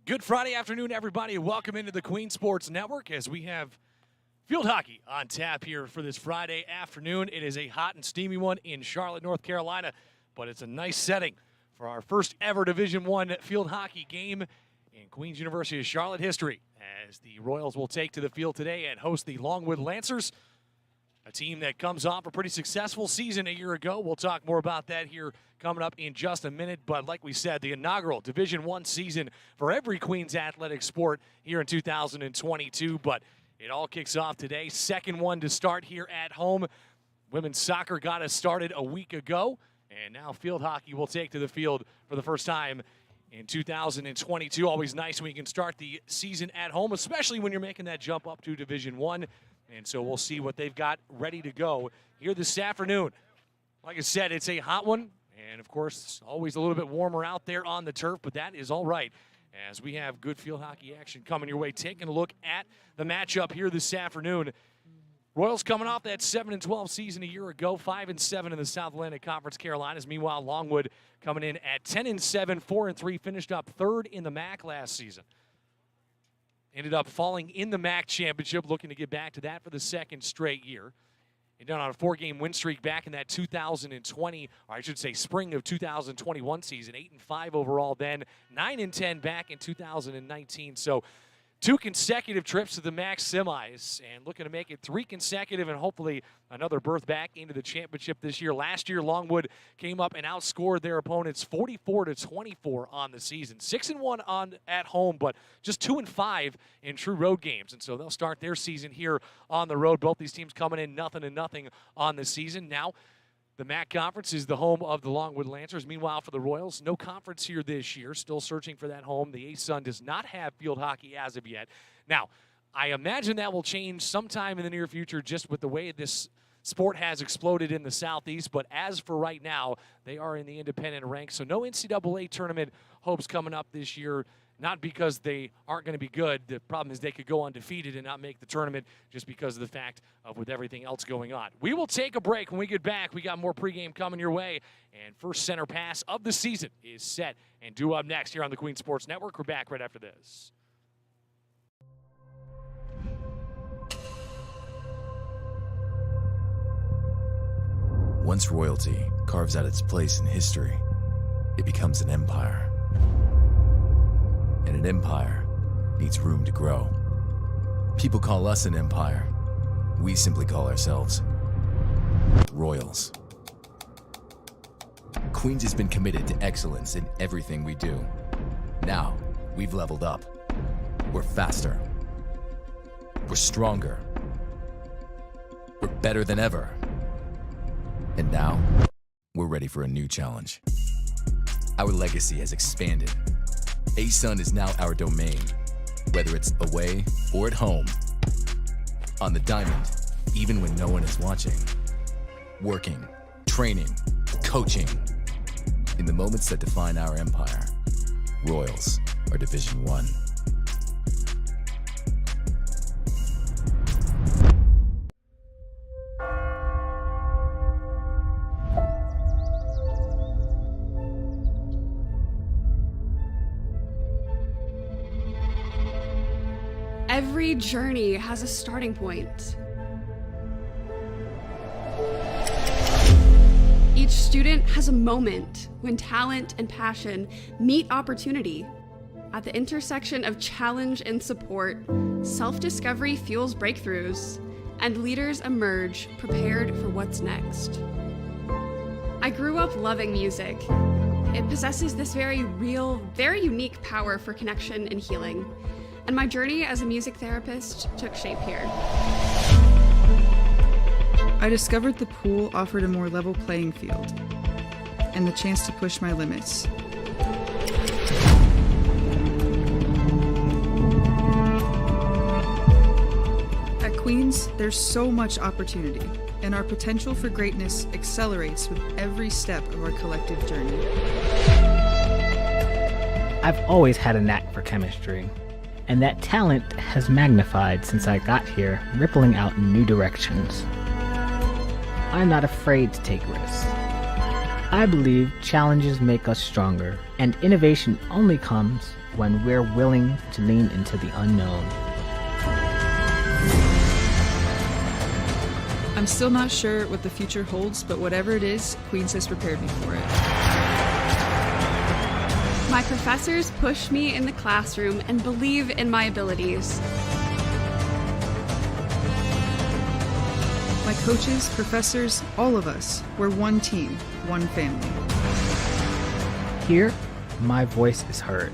Good Friday afternoon, everybody. Welcome into the Queen Sports Network as we have field hockey on tap here for this Friday afternoon. It is a hot and steamy one in Charlotte, North Carolina, but it's a nice setting for our first ever Division I field hockey game in Queens University of Charlotte history, as the Royals will take to the field today and host the Longwood Lancers, a team that comes off a pretty successful season a year ago. We'll talk more about that here coming up in just a minute. But like we said, the inaugural Division I season for every Queens athletic sport here in 2022. But it all kicks off today. Second one to start here at home. Women's soccer got us started a week ago. And now field hockey will take to the field for the first time in 2022. Always nice when you can start the season at home, especially when you're making that jump up to Division I. And so we'll see what they've got ready to go here this afternoon. Like I said, it's a hot one. And, of course, it's always a little bit warmer out there on the turf, but that is all right as we have good field hockey action coming your way. Taking a look at the matchup here this afternoon. Royals coming off that 7-12 season a year ago, 5-7 in the South Atlantic Conference Carolinas. Meanwhile, Longwood coming in at 10-7, 4-3, finished up third in the MAC last season. Ended up falling in the MAC championship, looking to get back to that for the second straight year. And done on a 4-game win streak back in that 2020, or I should say spring of 2021 season, 8-5 overall then, 9-10 back in 2019. So 2 consecutive trips to the MAC semis and looking to make it 3 consecutive and hopefully another berth back into the championship this year. Last year, Longwood came up and outscored their opponents 44-24 on the season. 6-1 at home, but just 2-5 in true road games. And so they'll start their season here on the road. Both these teams coming in 0-0 on the season. Now, the MAC Conference is the home of the Longwood Lancers. Meanwhile, for the Royals, no conference here this year. Still searching for that home. The ASUN does not have field hockey as of yet. Now, I imagine that will change sometime in the near future just with the way this sport has exploded in the Southeast. But as for right now, they are in the independent ranks. So no NCAA tournament hopes coming up this year. Not because they aren't going to be good. The problem is they could go undefeated and not make the tournament just because of the fact of with everything else going on. We will take a break. When we get back, we got more pregame coming your way. And first center pass of the season is set and due up next here on the Queen Sports Network. We're back right after this. Once royalty carves out its place in history, it becomes an empire. And an empire needs room to grow. People call us an empire. We simply call ourselves Royals. Queens has been committed to excellence in everything we do. Now, we've leveled up. We're faster. We're stronger. We're better than ever. And now, we're ready for a new challenge. Our legacy has expanded. ASUN is now our domain, whether it's away or at home. On the diamond, even when no one is watching. Working, training, coaching. In the moments that define our empire, Royals are Division I. Every journey has a starting point. Each student has a moment when talent and passion meet opportunity. At the intersection of challenge and support, self-discovery fuels breakthroughs, and leaders emerge prepared for what's next. I grew up loving music. It possesses this very real, very unique power for connection and healing. And my journey as a music therapist took shape here. I discovered the pool offered a more level playing field and the chance to push my limits. At Queens, there's so much opportunity, and our potential for greatness accelerates with every step of our collective journey. I've always had a knack for chemistry, and that talent has magnified since I got here, rippling out in new directions. I'm not afraid to take risks. I believe challenges make us stronger, and innovation only comes when we're willing to lean into the unknown. I'm still not sure what the future holds, but whatever it is, Queens has prepared me for it. My professors push me in the classroom and believe in my abilities. My coaches, professors, all of us, we're one team, one family. Here, my voice is heard.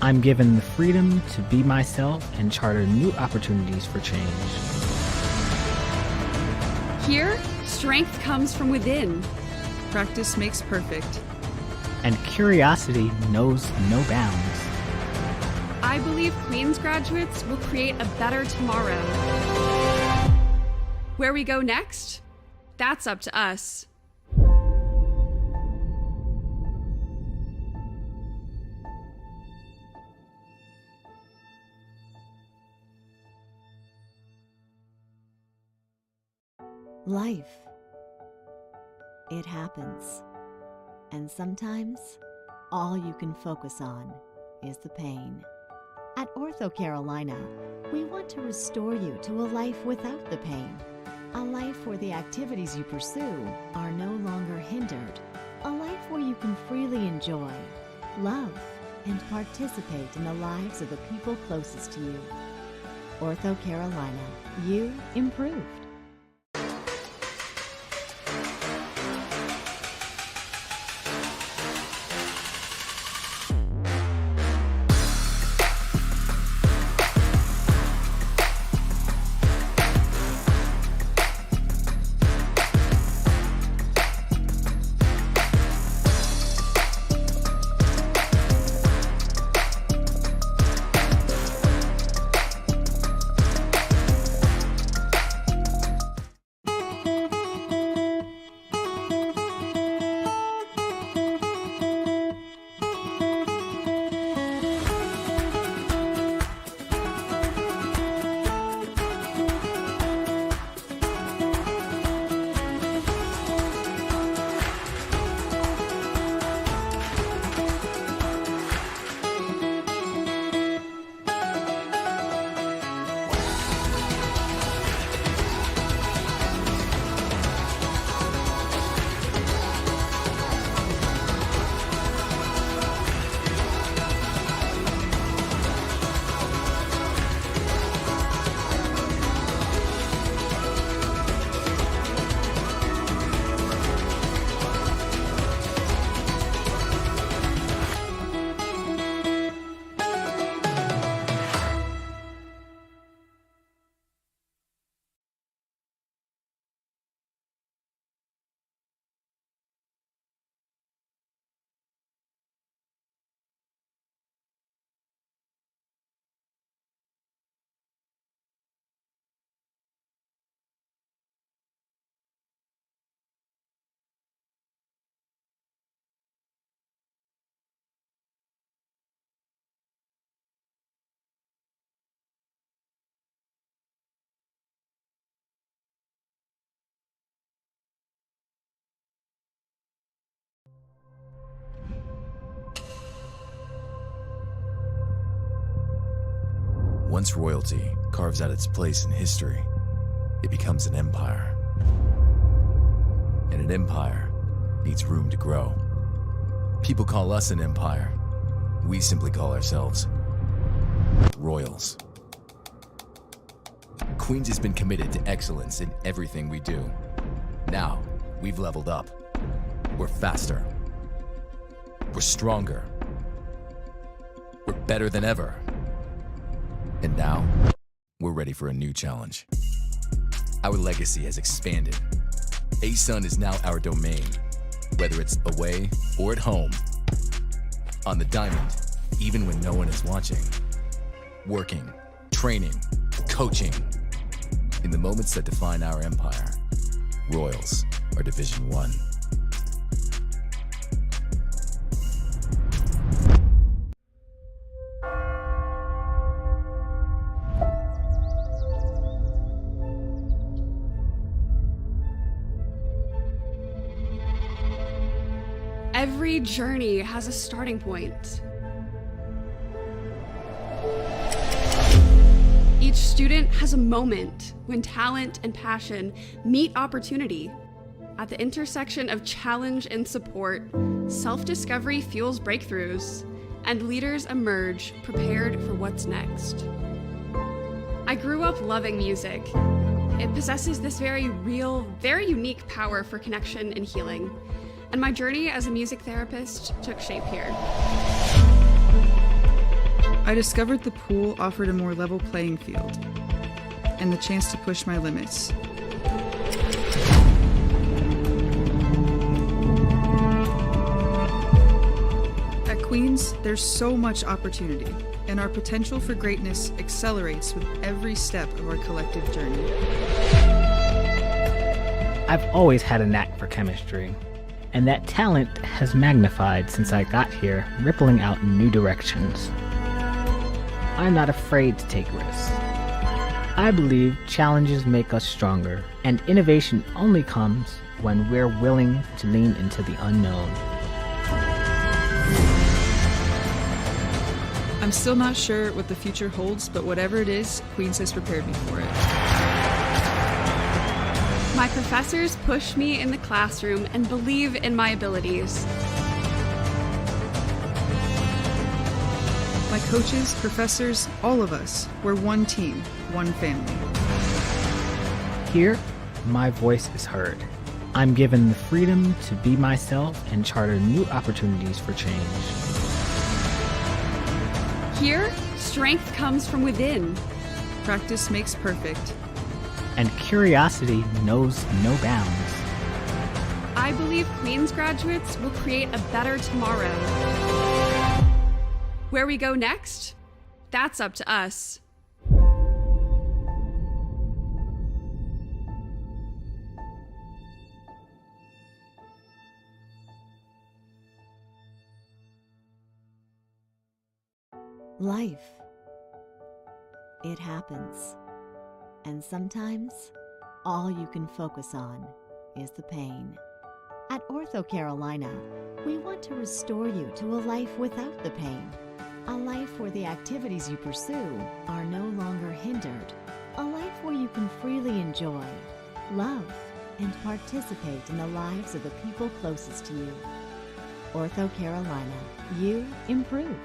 I'm given the freedom to be myself and charter new opportunities for change. Here, strength comes from within. Practice makes perfect. And curiosity knows no bounds. I believe Queens graduates will create a better tomorrow. Where we go next? That's up to us. Life. It happens. And sometimes, all you can focus on is the pain. At Ortho Carolina, we want to restore you to a life without the pain. A life where the activities you pursue are no longer hindered. A life where you can freely enjoy, love, and participate in the lives of the people closest to you. Ortho Carolina, you improved. Once royalty carves out its place in history, it becomes an empire. And an empire needs room to grow. People call us an empire. We simply call ourselves Royals. Queens has been committed to excellence in everything we do. Now, we've leveled up. We're faster. We're stronger. We're better than ever. And now, we're ready for a new challenge. Our legacy has expanded. ASUN is now our domain, whether it's away or at home. On the diamond, even when no one is watching. Working, training, coaching. In the moments that define our empire, Royals are Division 1. Every journey has a starting point. Each student has a moment when talent and passion meet opportunity. At the intersection of challenge and support, self-discovery fuels breakthroughs, and leaders emerge prepared for what's next. I grew up loving music. It possesses this very real, very unique power for connection and healing, and my journey as a music therapist took shape here. I discovered the pool offered a more level playing field and the chance to push my limits. At Queens, there's so much opportunity, and our potential for greatness accelerates with every step of our collective journey. I've always had a knack for chemistry, and that talent has magnified since I got here, rippling out in new directions. I'm not afraid to take risks. I believe challenges make us stronger, and innovation only comes when we're willing to lean into the unknown. I'm still not sure what the future holds, but whatever it is, Queens has prepared me for it. My professors push me in the classroom and believe in my abilities. My coaches, professors, all of us, we're one team, one family. Here, my voice is heard. I'm given the freedom to be myself and charter new opportunities for change. Here, strength comes from within. Practice makes perfect. And curiosity knows no bounds. I believe Queens graduates will create a better tomorrow. Where we go next? That's up to us. Life. It happens. And sometimes, all you can focus on is the pain. At Ortho Carolina, we want to restore you to a life without the pain. A life where the activities you pursue are no longer hindered. A life where you can freely enjoy, love, and participate in the lives of the people closest to you. Ortho Carolina, you improved.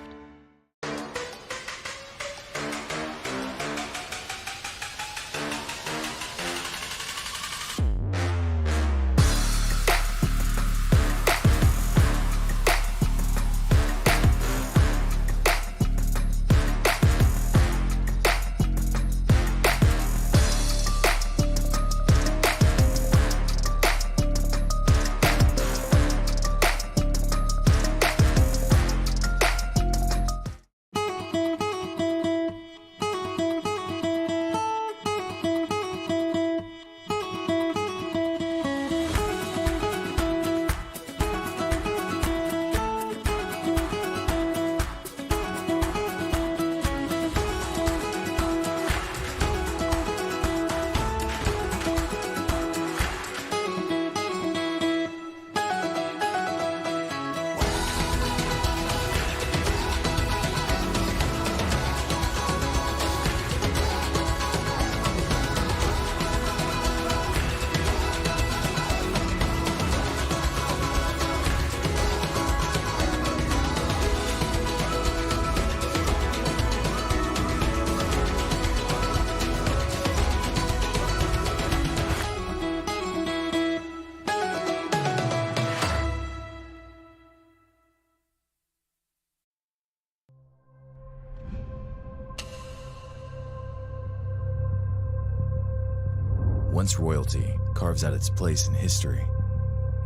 Once royalty carves out its place in history,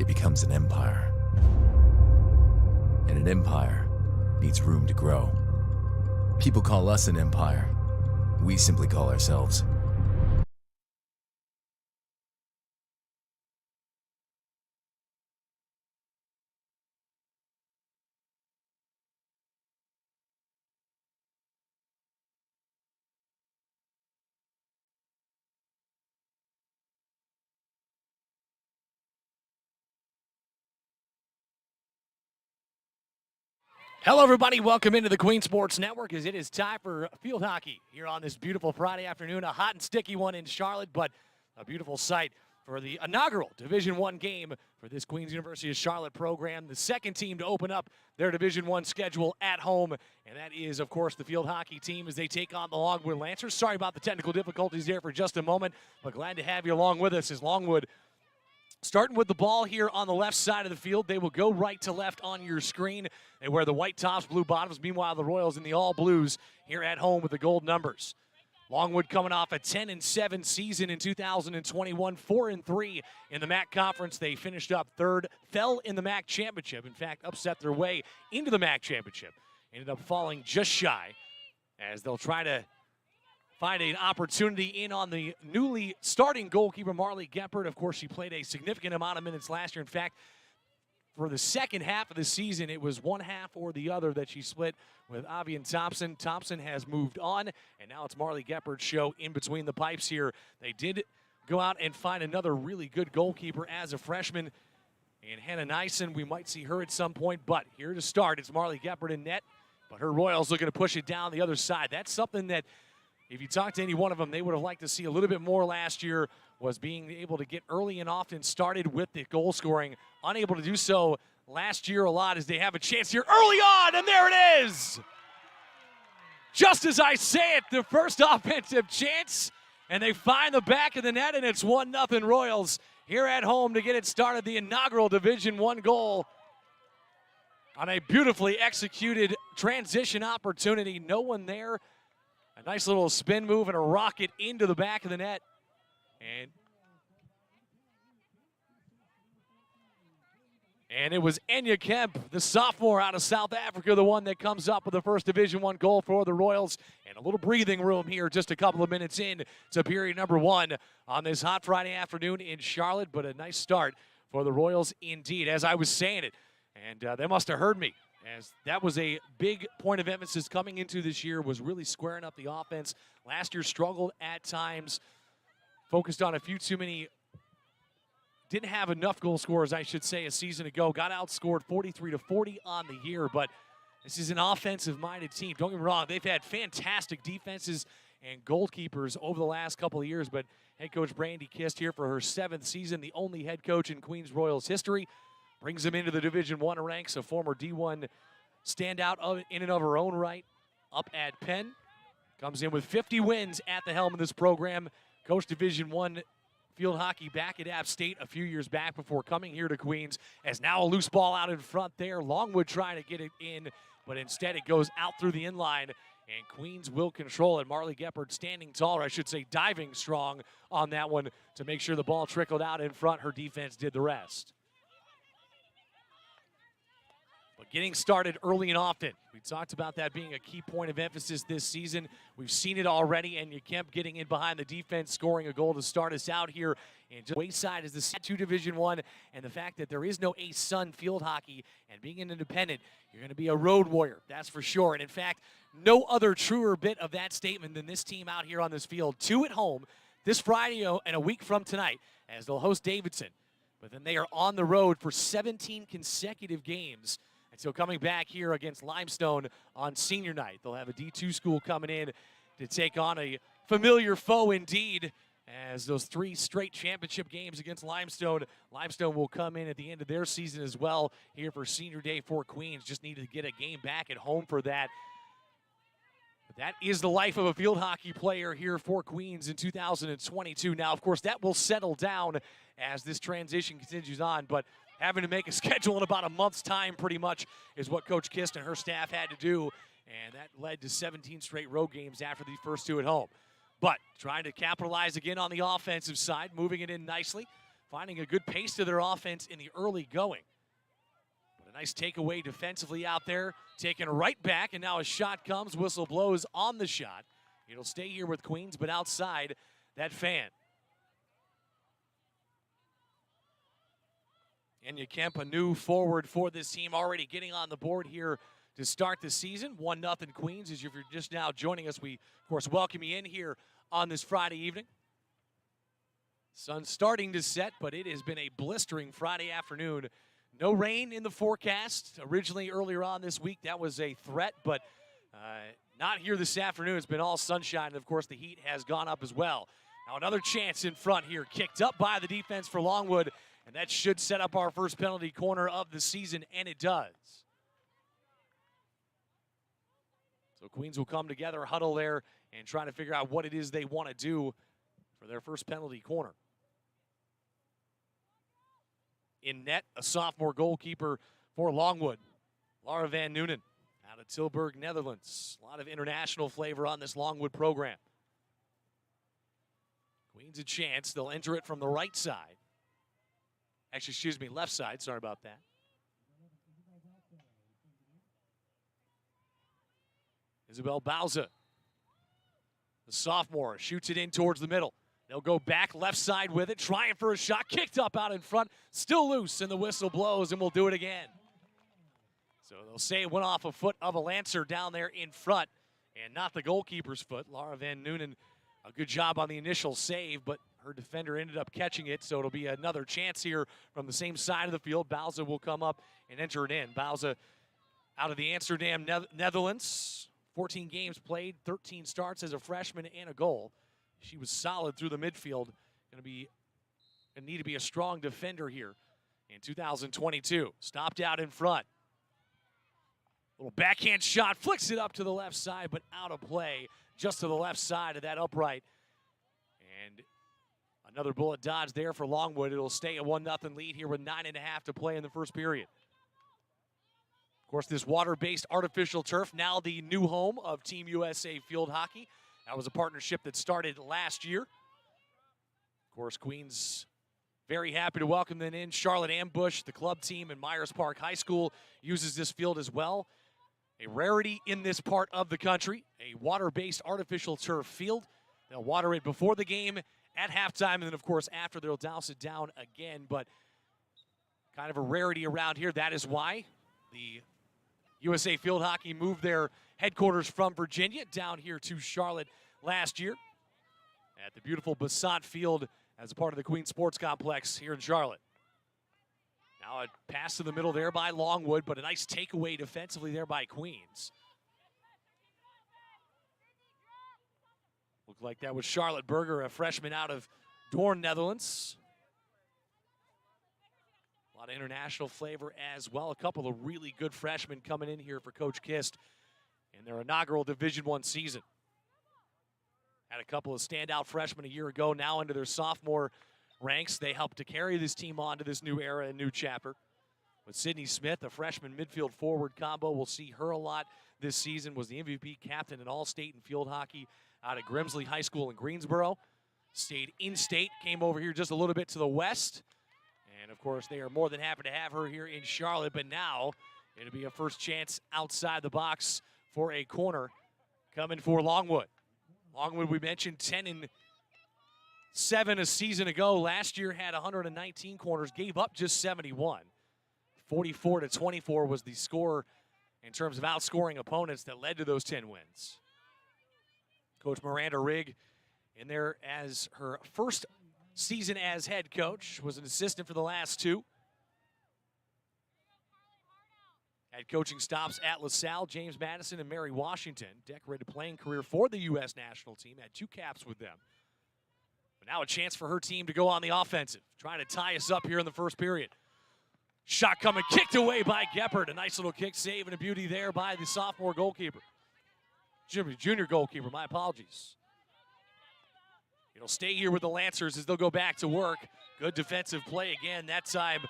it becomes an empire. And an empire needs room to grow. People call us an empire. We simply call ourselves Hello, everybody. Welcome into the Queen Sports Network as it is time for field hockey here on this beautiful Friday afternoon. A hot and sticky one in Charlotte, but a beautiful sight for the inaugural Division I game for this Queens University of Charlotte program. The second team to open up their Division I schedule at home, and that is, of course, the field hockey team as they take on the Longwood Lancers. Sorry about the technical difficulties there for just a moment, but glad to have you along with us as Longwood starting with the ball here on the left side of the field. They will go right to left on your screen. They wear the white tops, blue bottoms. Meanwhile, the Royals in the all blues here at home with the gold numbers. Longwood coming off a 10-7 season in 2021, 4-3 in the MAC Conference. They finished up third, fell in the MAC Championship. In fact, upset their way into the MAC Championship. Ended up falling just shy as they'll try to find an opportunity in on the newly starting goalkeeper, Marley Geppert. Of course, she played a significant amount of minutes last year. In fact, for the second half of the season, it was one half or the other that she split with Avian Thompson. Thompson has moved on, and now it's Marley Geppert's show in between the pipes here. They did go out and find another really good goalkeeper as a freshman. And Hannah Nyson, we might see her at some point, but here to start, it's Marley Geppert in net. But her Royals looking to push it down the other side. That's something that if you talk to any one of them, they would have liked to see a little bit more last year, was being able to get early and often started with the goal scoring. Unable to do so last year a lot as they have a chance here early on, and there it is! Just as I say it, the first offensive chance, and they find the back of the net, and it's 1-0 Royals here at home to get it started. The inaugural Division I goal on a beautifully executed transition opportunity. No one there. A nice little spin move and a rocket into the back of the net. And it was Enya Kemp, the sophomore out of South Africa, the one that comes up with the first Division I goal for the Royals. And a little breathing room here just a couple of minutes in to period number 1 on this hot Friday afternoon in Charlotte. But a nice start for the Royals indeed, as I was saying it. And they must have heard me, as that was a big point of emphasis coming into this year, was really squaring up the offense. Last year struggled at times, focused on a few too many, didn't have enough goal scorers, I should say, a season ago. Got outscored 43-40 on the year, but this is an offensive-minded team. Don't get me wrong, they've had fantastic defenses and goalkeepers over the last couple of years, but head coach Brandy Kist here for her 7th season, the only head coach in Queens Royals history. Brings them into the Division I ranks, a former D1 standout in and of her own right, up at Penn. Comes in with 50 wins at the helm of this program. Coached Division I field hockey back at App State a few years back before coming here to Queens. As now a loose ball out in front there. Longwood trying to get it in, but instead it goes out through the inline, and Queens will control it. Marley Geppert standing tall, or I should say diving strong on that one to make sure the ball trickled out in front. Her defense did the rest. But getting started early and often. We talked about that being a key point of emphasis this season. We've seen it already, and Kemp getting in behind the defense, scoring a goal to start us out here. And just wayside is the C2 Division I, and the fact that there is no A-Sun field hockey, and being an independent, you're going to be a road warrior, that's for sure. And in fact, no other truer bit of that statement than this team out here on this field. 2 at home this Friday and a week from tonight as they'll host Davidson. But then they are on the road for 17 consecutive games. And so coming back here against Limestone on senior night, they'll have a D2 school coming in to take on a familiar foe indeed, as those 3 straight championship games against Limestone. Limestone will come in at the end of their season as well here for senior day for Queens. Just needed to get a game back at home for that. But that is the life of a field hockey player here for Queens in 2022. Now, of course, that will settle down as this transition continues on, but having to make a schedule in about a month's time pretty much is what Coach Kist and her staff had to do, and that led to 17 straight road games after the first 2 at home. But trying to capitalize again on the offensive side, moving it in nicely, finding a good pace to their offense in the early going. But a nice takeaway defensively out there, taken right back, and now a shot comes, whistle blows on the shot. It'll stay here with Queens, but outside that fan. Enya Kemp, a new forward for this team, already getting on the board here to start the season. 1-0 Queens. As if you're just now joining us, we, of course, welcome you in here on this Friday evening. Sun's starting to set, but it has been a blistering Friday afternoon No rain in the forecast. Originally, earlier on this week, that was a threat, but not here this afternoon. It's been all sunshine, and of course, the heat has gone up as well. Now another chance in front here, kicked up by the defense for Longwood, and that should set up our first penalty corner of the season, and it does. So Queens will come together, huddle there, and try to figure out what it is they want to do for their first penalty corner. In net, a sophomore goalkeeper for Longwood, Laura Van Noonen, out of Tilburg, Netherlands. A lot of international flavor on this Longwood program. Queens a chance. They'll enter it from the right side. Actually, excuse me, left side. Sorry about that. Isabel Bauza, the sophomore, shoots it in towards the middle. They'll go back left side with it, trying for a shot, kicked up out in front, still loose, and the whistle blows, and we'll do it again. So they'll say it went off a foot of a Lancer down there in front, and not the goalkeeper's foot. Laura Van Noonen, a good job on the initial save, but her defender ended up catching it, so it'll be another chance here from the same side of the field. Bauza will come up and enter it in. Bauza out of the Amsterdam, Netherlands. 14 games played, 13 starts as a freshman and a goal. She was solid through the midfield. Going to need to be a strong defender here in 2022. Stopped out in front. Little backhand shot, flicks it up to the left side, but out of play, just to the left side of that upright. And another bullet dodge there for Longwood. It'll stay a 1-0 lead here with 9.5 to play in the first period. Of course, this water-based artificial turf, now the new home of Team USA Field Hockey. That was a partnership that started last year. Of course, Queens very happy to welcome them in. Charlotte Ambush, the club team, and Myers Park High School uses this field as well. A rarity in this part of the country, a water-based artificial turf field. They'll water it before the game, at halftime, and then, of course, after they'll douse it down again. But kind of a rarity around here. That is why the USA Field Hockey moved their headquarters from Virginia down here to Charlotte last year at the beautiful Bessant Field as a part of the Queens Sports Complex here in Charlotte. Now a pass to the middle there by Longwood, but a nice takeaway defensively there by Queens. Looked like that was Charlotte Berger, a freshman out of Doorn, Netherlands. A lot of international flavor as well. A couple of really good freshmen coming in here for Coach Kist in their inaugural Division I season. Had a couple of standout freshmen a year ago, now into their sophomore ranks. They helped to carry this team on to this new era and new chapter. With Sydney Smith, a freshman midfield forward combo. We'll see her a lot this season. Was the MVP captain in All-State in field hockey out of Grimsley High School in Greensboro. Stayed in-state, came over here just a little bit to the west. And, of course, they are more than happy to have her here in Charlotte. But now it'll be a first chance outside the box for a corner coming for Longwood. Longwood, we mentioned, 10-7 a season ago. Last year had 119 corners, gave up just 71. 44-24 was the score in terms of outscoring opponents that led to those 10 wins. Coach Miranda Rigg in there as her first season as head coach, was an assistant for the last two. Had coaching stops at LaSalle, James Madison, and Mary Washington. Decorated playing career for the U.S. national team, had 2 caps with them. But now a chance for her team to go on the offensive, trying to tie us up here in the first period. Shot coming, kicked away by Geppert. A nice little kick save and a beauty there by the sophomore goalkeeper. Junior goalkeeper, my apologies. It'll stay here with the Lancers as they'll go back to work. Good defensive play again. That time,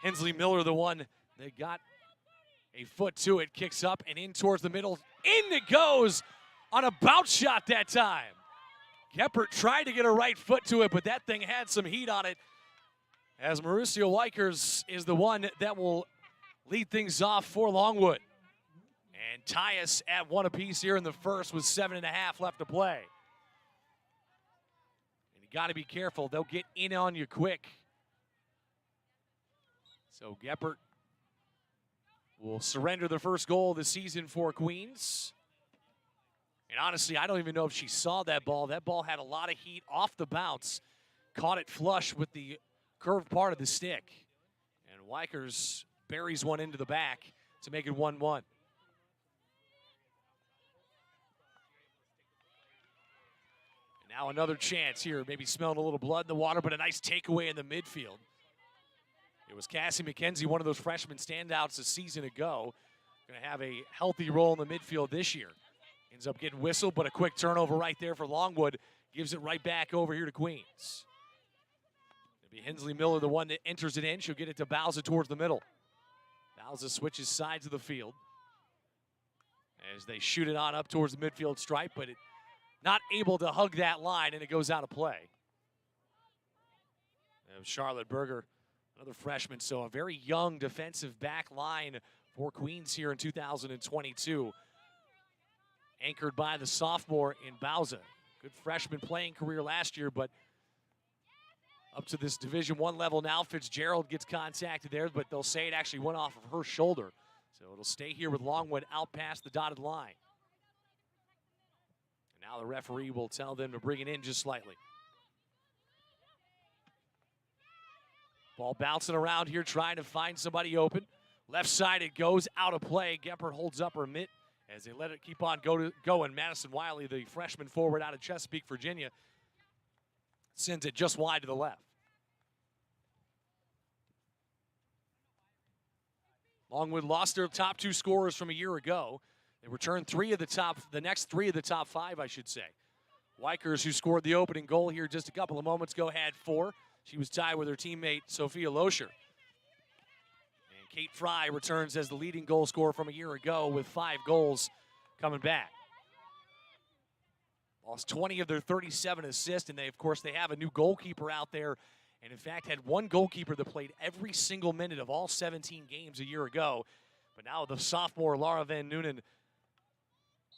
Hensley Miller, the one that got a foot to it, kicks up and in towards the middle. In it goes on a bounce shot that time. Geppert tried to get a right foot to it, but that thing had some heat on it, as Mauricio Likers is the one that will lead things off for Longwood. And tie us at 1 apiece here in the first with 7.5 left to play. And you got to be careful. They'll get in on you quick. So Geppert will surrender the first goal of the season for Queens. And honestly, I don't even know if she saw that ball. That ball had a lot of heat off the bounce. Caught it flush with the curved part of the stick. Weichers buries one into the back to make it 1-1. Now another chance here, maybe smelling a little blood in the water, but a nice takeaway in the midfield. It was Cassie McKenzie, one of those freshman standouts a season ago. Going to have a healthy role in the midfield this year. Ends up getting whistled, but a quick turnover right there for Longwood. Gives it right back over here to Queens. It'll be Hensley Miller, the one that enters it in. She'll get it to Bauza towards the middle. Bauza switches sides of the field as they shoot it on up towards the midfield stripe, but not able to hug that line, and it goes out of play. Charlotte Berger, another freshman, so a very young defensive back line for Queens here in 2022. Anchored by the sophomore in Bauza. Good freshman playing career last year, but up to this Division I level now. Fitzgerald gets contacted there, but they'll say it actually went off of her shoulder. So it'll stay here with Longwood out past the dotted line. And now the referee will tell them to bring it in just slightly. Ball bouncing around here, trying to find somebody open. Left side it goes, out of play. Gephardt holds up her mitt as they let it keep on going. Madison Wiley, the freshman forward out of Chesapeake, Virginia, sends it just wide to the left. Longwood lost their top two scorers from a year ago. They returned the next three of the top five, I should say. Weichers, who scored the opening goal here just a couple of moments ago, had 4. She was tied with her teammate, Sophia Loescher. And Kate Fry returns as the leading goal scorer from a year ago with 5 goals coming back. Lost 20 of their 37 assists, and of course, they have a new goalkeeper out there. And in fact, had one goalkeeper that played every single minute of all 17 games a year ago. But now the sophomore, Laura Van Noonen,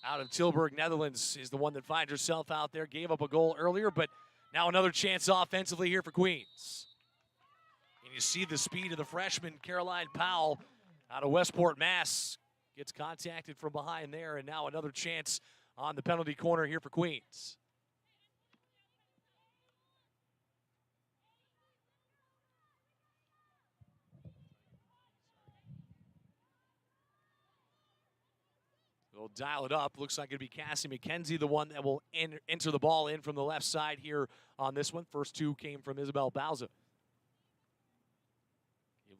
out of Tilburg, Netherlands, is the one that finds herself out there. Gave up a goal earlier, but now another chance offensively here for Queens. And you see the speed of the freshman, Caroline Powell, out of Westport, Mass. Gets contacted from behind there, and now another chance on the penalty corner here for Queens. We'll dial it up. Looks like it'll be Cassie McKenzie, the one that will enter the ball in from the left side here on this one. First 2 came from Isabel Bauza.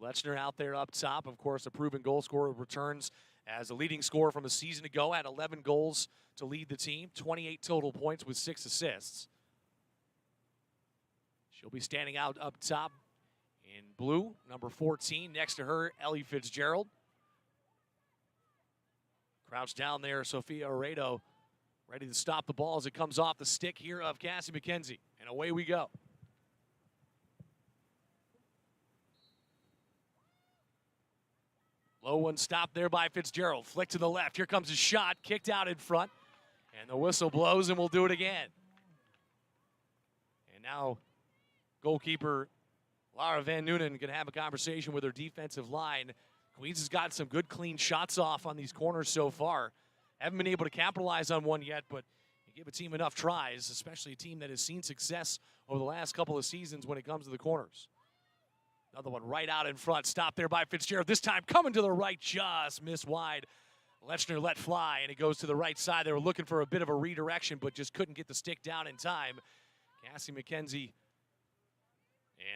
Lechner out there up top. Of course, a proven goal scorer, returns as a leading scorer from a season ago. Had 11 goals to lead the team. 28 total points with 6 assists. She'll be standing out up top in blue, number 14. Next to her, Ellie Fitzgerald. Crouched down there, Sophia Oredo, ready to stop the ball as it comes off the stick here of Cassie McKenzie. And away we go. Low one stopped there by Fitzgerald. Flick to the left. Here comes a shot, kicked out in front. And the whistle blows, and we'll do it again. And now goalkeeper Lara Van Noonen going to have a conversation with her defensive line. Queens has got some good, clean shots off on these corners so far. Haven't been able to capitalize on one yet, but you give a team enough tries, especially a team that has seen success over the last couple of seasons when it comes to the corners. Another one right out in front. Stopped there by Fitzgerald. This time coming to the right, just missed wide. Lechner let fly, and it goes to the right side. They were looking for a bit of a redirection, but just couldn't get the stick down in time. Cassie McKenzie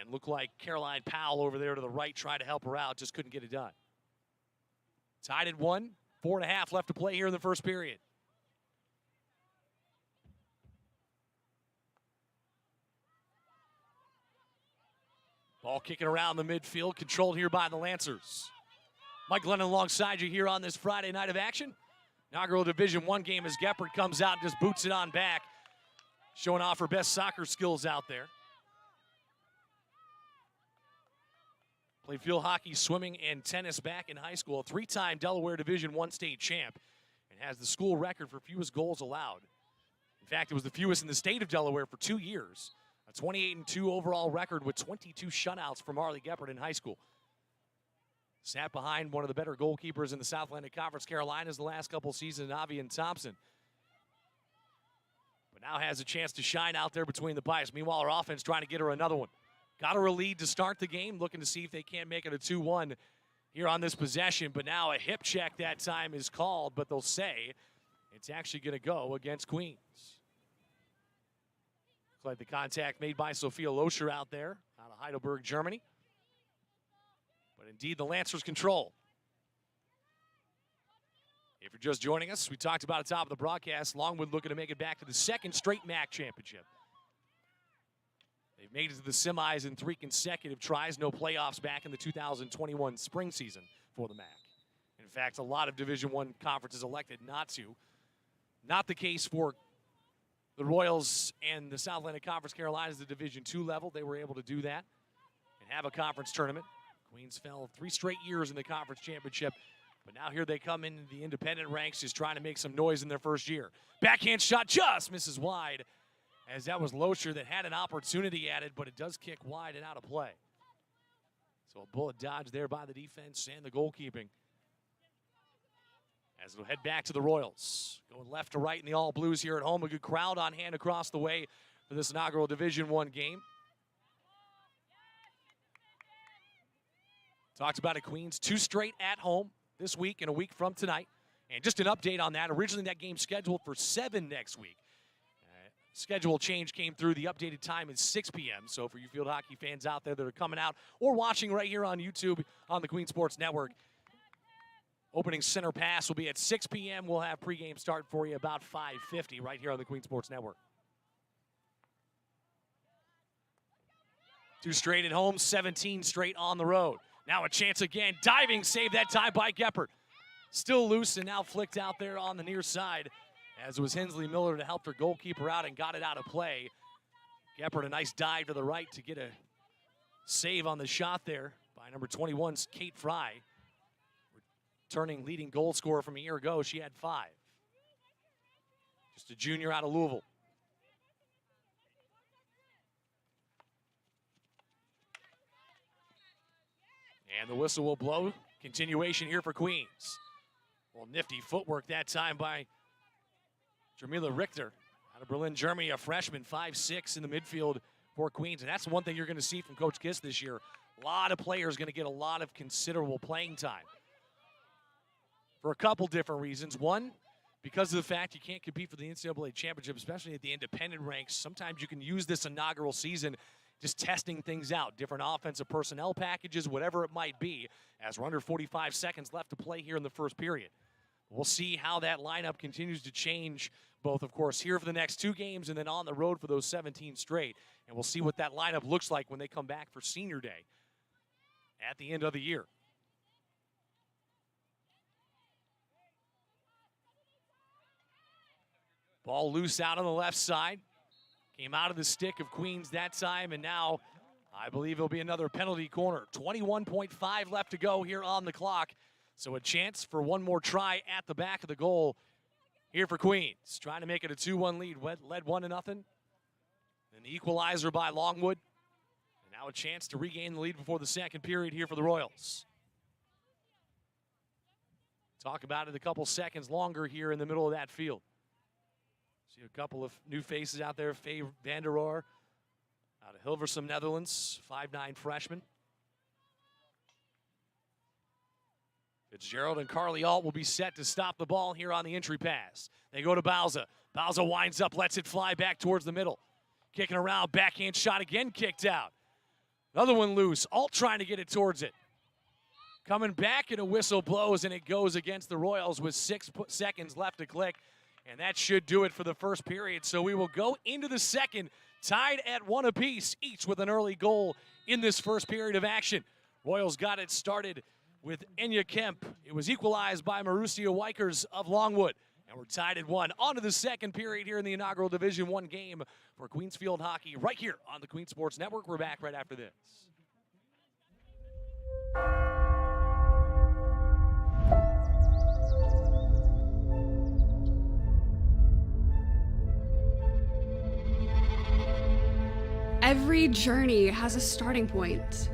and looked like Caroline Powell over there to the right trying to help her out. Just couldn't get it done. Tied at 1, 4.5 left to play here in the first period. Ball kicking around the midfield, controlled here by the Lancers. Mike Lennon alongside you here on this Friday night of action. Inaugural Division I game as Gephardt comes out and just boots it on back, showing off her best soccer skills out there. Played field hockey, swimming, and tennis back in high school. A 3-time Delaware Division I state champ, and has the school record for fewest goals allowed. In fact, it was the fewest in the state of Delaware for 2 years. A 28-2 overall record with 22 shutouts for Marley Gephardt in high school. Sat behind one of the better goalkeepers in the South Atlantic Conference, Carolinas, the last couple seasons, Avian Thompson. But now has a chance to shine out there between the pipes. Meanwhile, our offense trying to get her another one. got a lead to start the game, looking to see if they can't make it a 2-1 here on this possession. But now a hip check that time is called, but they'll say it's actually going to go against Queens. Looks like the contact made by Sophia Loescher out there, out of Heidelberg, Germany. But indeed, the Lancers control. If you're just joining us, we talked about at the top of the broadcast, Longwood looking to make it back to the second straight MAC championship. They've made it to the semis in 3 consecutive tries. No playoffs back in the 2021 spring season for the MAC. In fact, a lot of Division I conferences elected not to. Not the case for the Royals and the South Atlantic Conference Carolinas, the Division II level. They were able to do that and have a conference tournament. Queens fell 3 straight years in the conference championship. But now here they come into the independent ranks, just trying to make some noise in their first year. Backhand shot just misses wide, as that was Loescher that had an opportunity at it, but it does kick wide and out of play. So a bullet dodge there by the defense and the goalkeeping. As it'll head back to the Royals. Going left to right in the all blues here at home. A good crowd on hand across the way for this inaugural Division I game. Talked about it, Queens. 2 straight at home this week and a week from tonight. And just an update on that. Originally that game scheduled for 7 next week. Schedule change came through. The updated time is 6 p.m. So for you field hockey fans out there that are coming out or watching right here on YouTube on the Queen Sports Network, opening center pass will be at 6 p.m. We'll have pregame start for you about 5:50 right here on the Queen Sports Network. 2 straight at home, 17 straight on the road. Now a chance again. Diving save that time by Geppert. Still loose and now flicked out there on the near side, as it was Hensley Miller to help their goalkeeper out and got it out of play. Geppert, a nice dive to the right to get a save on the shot there by number 21's Kate Fry. Returning leading goal scorer from a year ago, she had 5. Just a junior out of Louisville. And the whistle will blow. Continuation here for Queens. Well, nifty footwork that time by Jamila Richter out of Berlin, Germany, a freshman, 5'6" in the midfield for Queens. And that's one thing you're going to see from Coach Kiss this year. A lot of players going to get a lot of considerable playing time for a couple different reasons. One, because of the fact you can't compete for the NCAA championship, especially at the independent ranks. Sometimes you can use this inaugural season just testing things out, different offensive personnel packages, whatever it might be, as we're under 45 seconds left to play here in the first period. We'll see how that lineup continues to change, both, of course, here for the next 2 games and then on the road for those 17 straight. And we'll see what that lineup looks like when they come back for senior day at the end of the year. Ball loose out on the left side. Came out of the stick of Queens that time, and now I believe it'll be another penalty corner. 21.5 left to go here on the clock. So a chance for one more try at the back of the goal here for Queens. Trying to make it a 2-1 lead. Led 1-0. Then the equalizer by Longwood. And now a chance to regain the lead before the second period here for the Royals. Talk about it a couple seconds longer here in the middle of that field. See a couple of new faces out there. Faye van der Rohe out of Hilversum, Netherlands, 5'9" freshman. Fitzgerald and Carly Alt will be set to stop the ball here on the entry pass. They go to Bauza. Bauza winds up, lets it fly back towards the middle. Kicking around, backhand shot again, kicked out. Another one loose. Alt trying to get it towards it. Coming back, and a whistle blows, and it goes against the Royals with 6 seconds left to click. And that should do it for the first period. So we will go into the second, tied at 1 apiece, each with an early goal in this first period of action. Royals got it started with Enya Kemp. It was equalized by Marussia Wykers of Longwood. And we're tied at 1. On to the second period here in the inaugural Division I game for Queens Field Hockey right here on the Queen Sports Network. We're back right after this. Every journey has a starting point.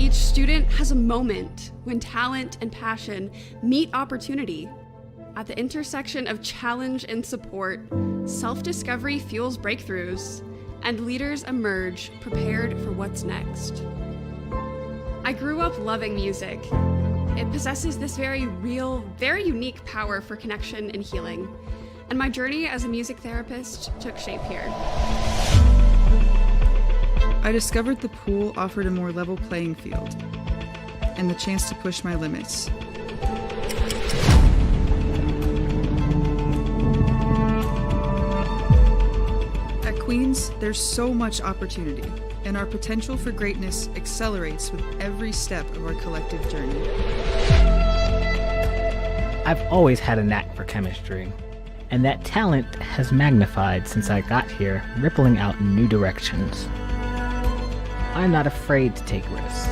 Each student has a moment when talent and passion meet opportunity At the intersection of challenge and support, self-discovery fuels breakthroughs, and leaders emerge prepared for what's next. I grew up loving music. It possesses this very real, very unique power for connection and healing, and my journey as a music therapist took shape here. I discovered the pool offered a more level playing field and the chance to push my limits. At Queens, there's so much opportunity, and our potential for greatness accelerates with every step of our collective journey. I've always had a knack for chemistry, and that talent has magnified since I got here, rippling out in new directions. I'm not afraid to take risks.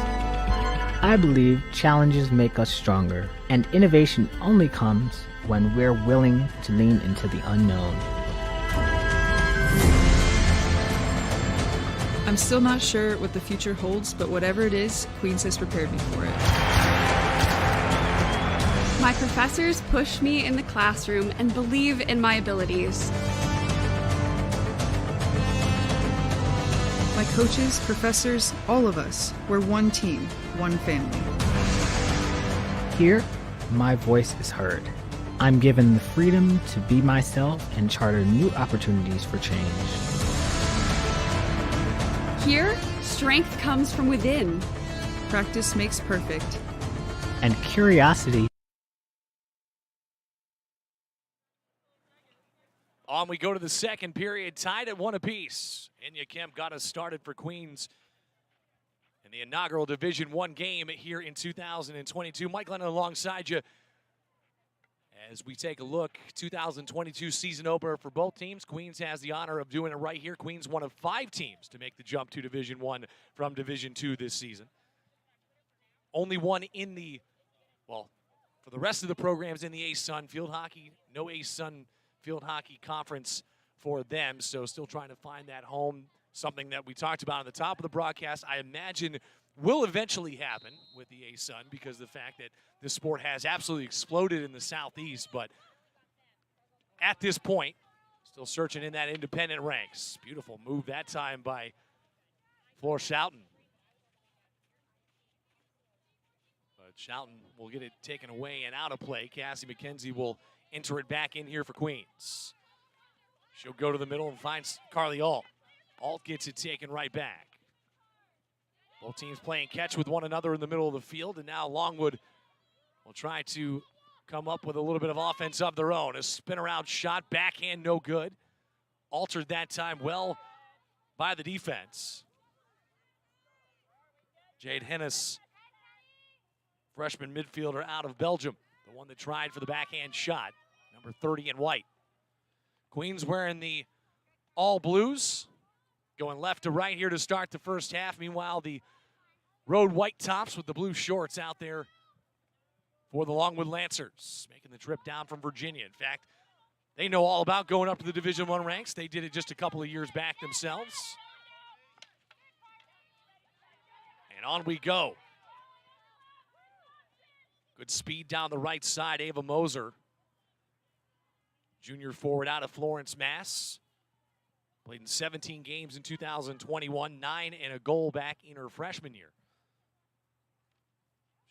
I believe challenges make us stronger, and innovation only comes when we're willing to lean into the unknown. I'm still not sure what the future holds, but whatever it is, Queens has prepared me for it. My professors push me in the classroom and believe in my abilities. My coaches, professors, all of us, we're one team, one family. Here, my voice is heard. I'm given the freedom to be myself and charter new opportunities for change. Here, strength comes from within. Practice makes perfect. And curiosity. On we go to the second period, tied at 1 apiece. Enya Kemp got us started for Queens in the inaugural Division I game here in 2022. Mike Lennon alongside you as we take a look. 2022 season opener for both teams. Queens has the honor of doing it right here. Queens one of 5 teams to make the jump to Division I from Division II this season. Only one in the, well, for the rest of the programs in the ASUN field hockey, no ASUN field hockey conference for them, so still trying to find that home, something that we talked about on the top of the broadcast. I imagine will eventually happen with the ASUN because of the fact that this sport has absolutely exploded in the Southeast, but at this point, still searching in that independent ranks. Beautiful move that time by Flor Schouten. But Schouten will get it taken away and out of play. Cassie McKenzie will enter it back in here for Queens. She'll go to the middle and finds Carly Alt. Alt gets it taken right back. Both teams playing catch with one another in the middle of the field, and now Longwood will try to come up with a little bit of offense of their own. A spin around shot, backhand no good. Altered that time well by the defense. Jade Hennis, freshman midfielder out of Belgium, the one that tried for the backhand shot, number 30 in white. Queens wearing the all blues, going left to right here to start the first half. Meanwhile, the road white tops with the blue shorts out there for the Longwood Lancers, making the trip down from Virginia. In fact, they know all about going up to the Division I ranks. They did it just a couple of years back themselves. And on we go. Good speed down the right side, Ava Moser. Junior forward out of Florence, Mass. Played in 17 games in 2021, 9 and a goal back in her freshman year.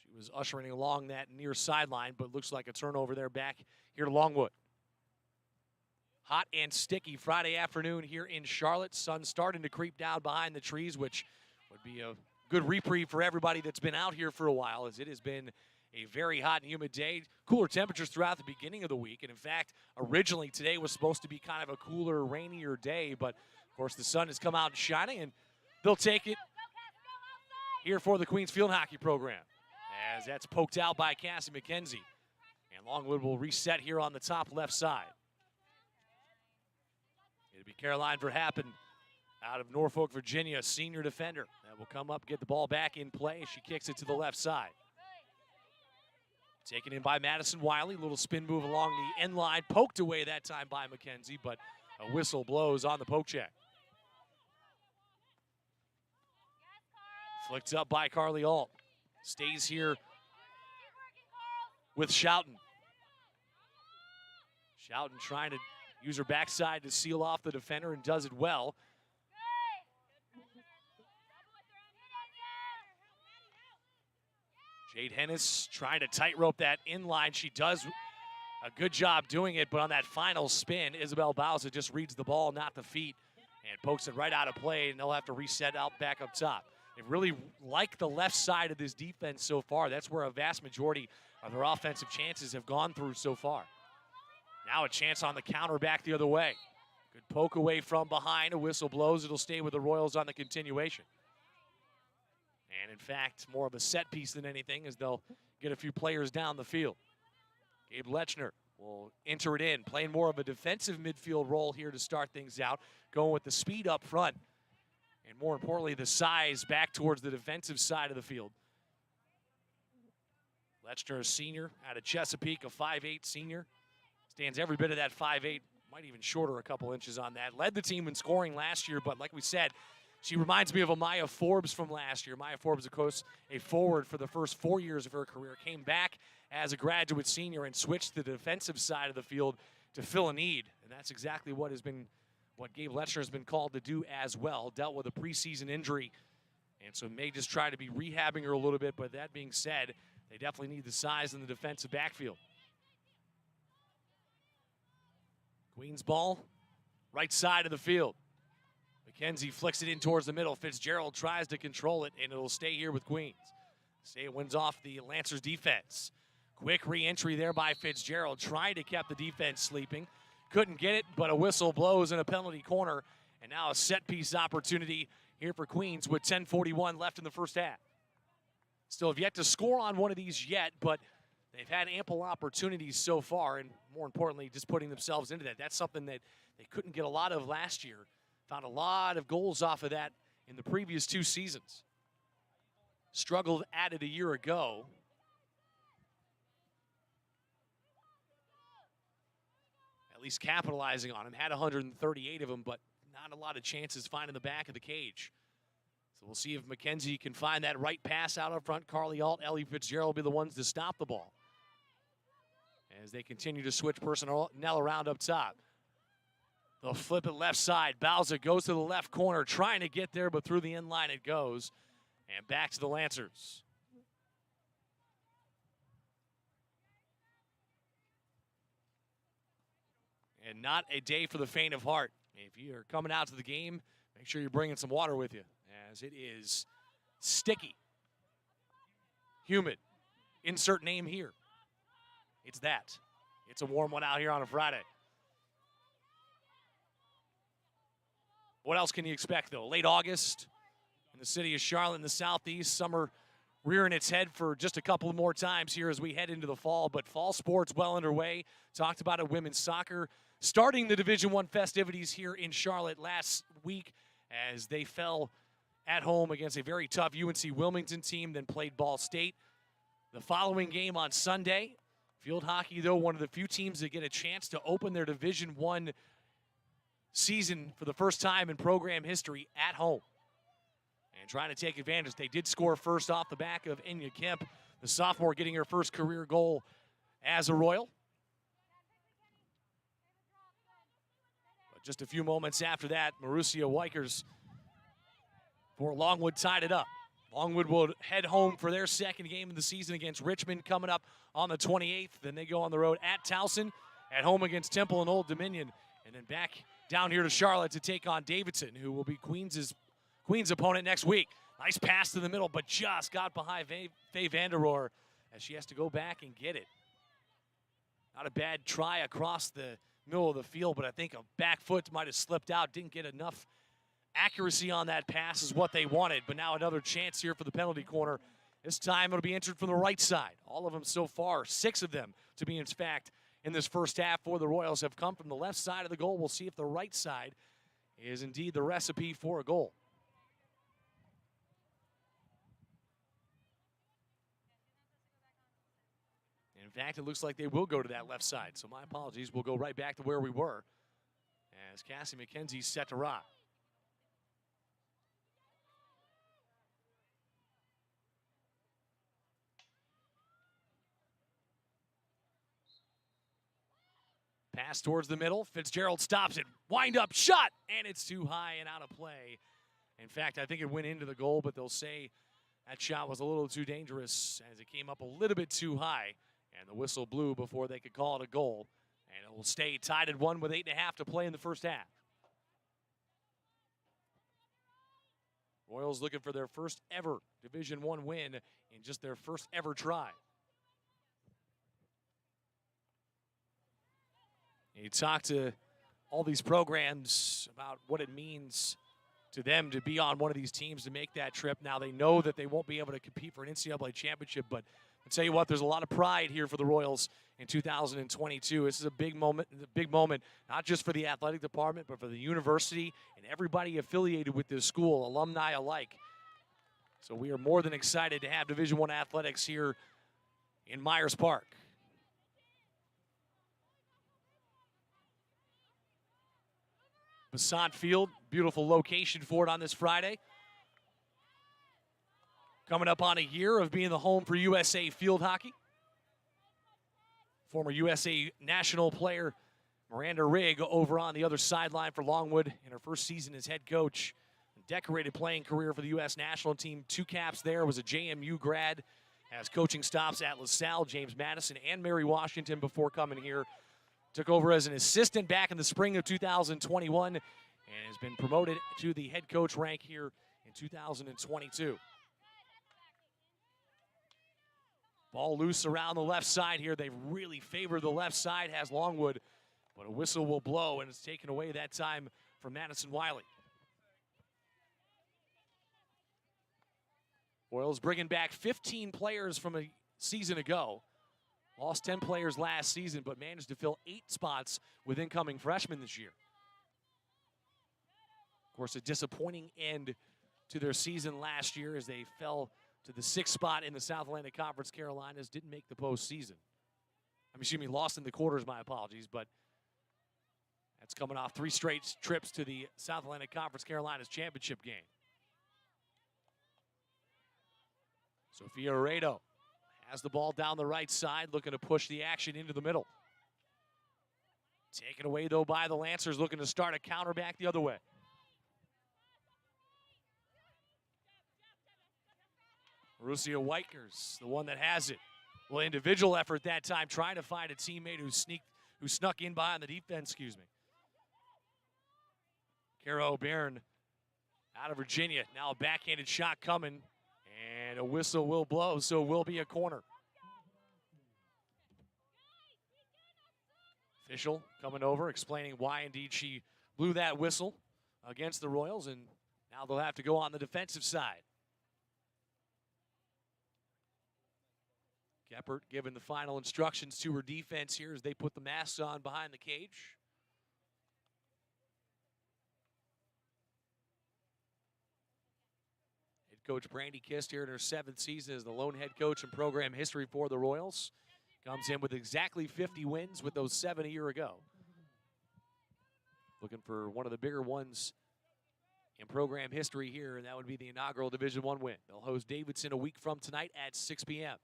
She was ushering along that near sideline, but looks like a turnover there back here to Longwood. Hot and sticky Friday afternoon here in Charlotte. Sun starting to creep down behind the trees, which would be a good reprieve for everybody that's been out here for a while, as it has been a very hot and humid day. Cooler temperatures throughout the beginning of the week. And in fact, originally today was supposed to be kind of a cooler, rainier day. But of course, the sun has come out and shining, and they'll take it here for the Queens field hockey program, as that's poked out by Cassie McKenzie. And Longwood will reset here on the top left side. It'll be Caroline Verhappen out of Norfolk, Virginia, senior defender. That will come up, get the ball back in play. She kicks it to the left side. Taken in by Madison Wiley. Little spin move along the end line. Poked away that time by McKenzie, but a whistle blows on the poke check. Flicked up by Carly Alt. Stays here with Schouten. Chowden trying to use her backside to seal off the defender and does it well. Jade Hennis trying to tightrope that inline. She does a good job doing it, but on that final spin, Isabel Bauza just reads the ball, not the feet, and pokes it right out of play, and they'll have to reset out back up top. They really like the left side of this defense so far. That's where a vast majority of their offensive chances have gone through so far. Now a chance on the counter back the other way. Good poke away from behind. A whistle blows. It'll stay with the Royals on the continuation. And in fact, more of a set piece than anything, as they'll get a few players down the field. Gabe Lechner will enter it in, playing more of a defensive midfield role here to start things out, going with the speed up front, and more importantly, the size back towards the defensive side of the field. Lechner, a senior out of Chesapeake, a 5'8" senior. Stands every bit of that 5'8", might even shorter a couple inches on that. Led the team in scoring last year, but like we said, she reminds me of a Maya Forbes from last year. Maya Forbes, of course, a forward for the first 4 years of her career, came back as a graduate senior and switched to the defensive side of the field to fill a need. And that's exactly what Gabe Lechner has been called to do as well. Dealt with a preseason injury, and so may just try to be rehabbing her a little bit. But that being said, they definitely need the size in the defensive backfield. Queens ball, right side of the field. McKenzie flicks it in towards the middle. Fitzgerald tries to control it, and it'll stay here with Queens. It wins off the Lancers defense. Quick re-entry there by Fitzgerald, trying to keep the defense sleeping. Couldn't get it, but a whistle blows in a penalty corner. And now a set-piece opportunity here for Queens with 10:41 left in the first half. Still have yet to score on one of these yet, but they've had ample opportunities so far, and more importantly, just putting themselves into that. That's something that they couldn't get a lot of last year. Found a lot of goals off of that in the previous 2 seasons. Struggled at it a year ago. At least capitalizing on them. Had 138 of them, but not a lot of chances finding the back of the cage. So we'll see if McKenzie can find that right pass out up front. Carly Alt, Ellie Fitzgerald will be the ones to stop the ball as they continue to switch personnel around up top. They'll flip it left side. Bauza goes to the left corner, trying to get there, but through the end line it goes. And back to the Lancers. And not a day for the faint of heart. If you're coming out to the game, make sure you're bringing some water with you, as it is sticky, humid. Insert name here. It's that. It's a warm one out here on a Friday. What else can you expect, though? Late August in the city of Charlotte in the southeast. Summer rearing its head for just a couple more times here as we head into the fall. But fall sports well underway. Talked about it, women's soccer starting the Division I festivities here in Charlotte last week as they fell at home against a very tough UNC Wilmington team, then played Ball State. The following game on Sunday, field hockey, though, one of the few teams that get a chance to open their Division I season for the first time in program history at home. And trying to take advantage. They did score first off the back of Enya Kemp, the sophomore, getting her first career goal as a Royal. But just a few moments after that, Marussia Wykers for Longwood tied it up. Longwood will head home for their second game of the season against Richmond coming up on the 28th. Then they go on the road at Towson, at home against Temple and Old Dominion, and then back down here to Charlotte to take on Davidson, who will be Queens' opponent next week. Nice pass to the middle, but just got behind Faye Vanderroor as she has to go back and get it. Not a bad try across the middle of the field, but I think a back foot might have slipped out. Didn't get enough accuracy on that pass is what they wanted, but now another chance here for the penalty corner. This time it'll be entered from the right side. All of them so far, 6 of them to be in fact in this first half for the Royals have come from the left side of the goal. We'll see if the right side is indeed the recipe for a goal. In fact, it looks like they will go to that left side, so my apologies. We'll go right back to where we were as Cassie McKenzie's set to rock. Pass towards the middle. Fitzgerald stops it. Wind up shot, and it's too high and out of play. In fact, I think it went into the goal, but they'll say that shot was a little too dangerous as it came up a little bit too high, and the whistle blew before they could call it a goal. And it will stay tied at 1 with 8.5 to play in the first half. Royals looking for their first ever Division I win in just their first ever try. You talk to all these programs about what it means to them to be on one of these teams to make that trip. Now they know that they won't be able to compete for an NCAA championship, but I'll tell you what, there's a lot of pride here for the Royals in 2022. This is a big moment, not just for the athletic department, but for the university and everybody affiliated with this school, alumni alike. So we are more than excited to have Division I athletics here in Myers Park. Bessant Field, beautiful location for it on this Friday. Coming up on a year of being the home for USA field hockey. Former USA national player Miranda Rigg over on the other sideline for Longwood in her first season as head coach. Decorated playing career for the U.S. national team. 2 caps there, was a JMU grad. Has coaching stops at LaSalle, James Madison, and Mary Washington before coming here. Took over as an assistant back in the spring of 2021 and has been promoted to the head coach rank here in 2022. Ball loose around the left side here. They really favor the left side, has Longwood, but a whistle will blow, and it's taken away that time from Madison Wiley. Royals bringing back 15 players from a season ago. Lost 10 players last season, but managed to fill 8 spots with incoming freshmen this year. Of course, a disappointing end to their season last year as they fell to the 6th spot in the South Atlantic Conference. Carolinas didn't make the postseason. Lost in the quarters, my apologies, but that's coming off 3 straight trips to the South Atlantic Conference Carolinas championship game. Sophia Aredo has the ball down the right side, looking to push the action into the middle. Taken away, though, by the Lancers, looking to start a counter back the other way. Marussia Weichers, the one that has it. Well, individual effort that time, trying to find a teammate who snuck in behind the defense, Kara O'Byrne out of Virginia. Now a backhanded shot coming. And a whistle will blow, so it will be a corner. Official coming over, explaining why indeed she blew that whistle against the Royals, and now they'll have to go on the defensive side. Geppert giving the final instructions to her defense here as they put the masks on behind the cage. Coach Brandy Kist here in her 7th season as the lone head coach in program history for the Royals. Comes in with exactly 50 wins with those 7 a year ago. Looking for one of the bigger ones in program history here, and that would be the inaugural Division I win. They'll host Davidson a week from tonight at 6 p.m.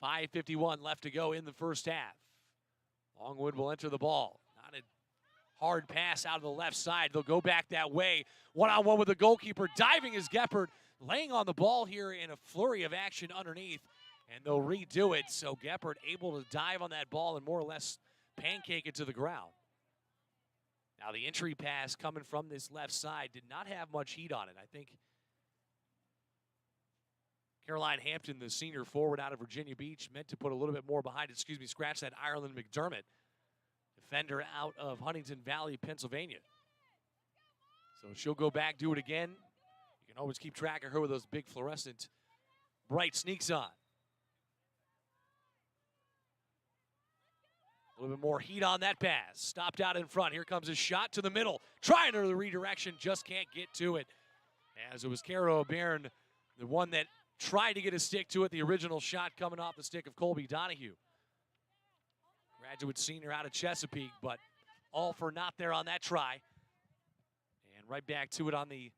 5:51 left to go in the first half. Longwood will enter the ball. Not a hard pass out of the left side. They'll go back that way. One-on-one with the goalkeeper. Diving is Geppert. Laying on the ball here in a flurry of action underneath. And they'll redo it. So Geppert able to dive on that ball and more or less pancake it to the ground. Now the entry pass coming from this left side did not have much heat on it. I think Caroline Hampton, the senior forward out of Virginia Beach, meant to put a little bit more behind it. Scratch that Ireland McDermott. Defender out of Huntington Valley, Pennsylvania. So she'll go back, do it again. You can always keep track of her with those big fluorescent bright sneaks on. A little bit more heat on that pass. Stopped out in front. Here comes a shot to the middle. Trying to the redirection, just can't get to it. As it was Kara O'Byrne, the one that tried to get a stick to it. The original shot coming off the stick of Colby Donahue. Graduate senior out of Chesapeake, but all for naught there on that try. And right back to it on the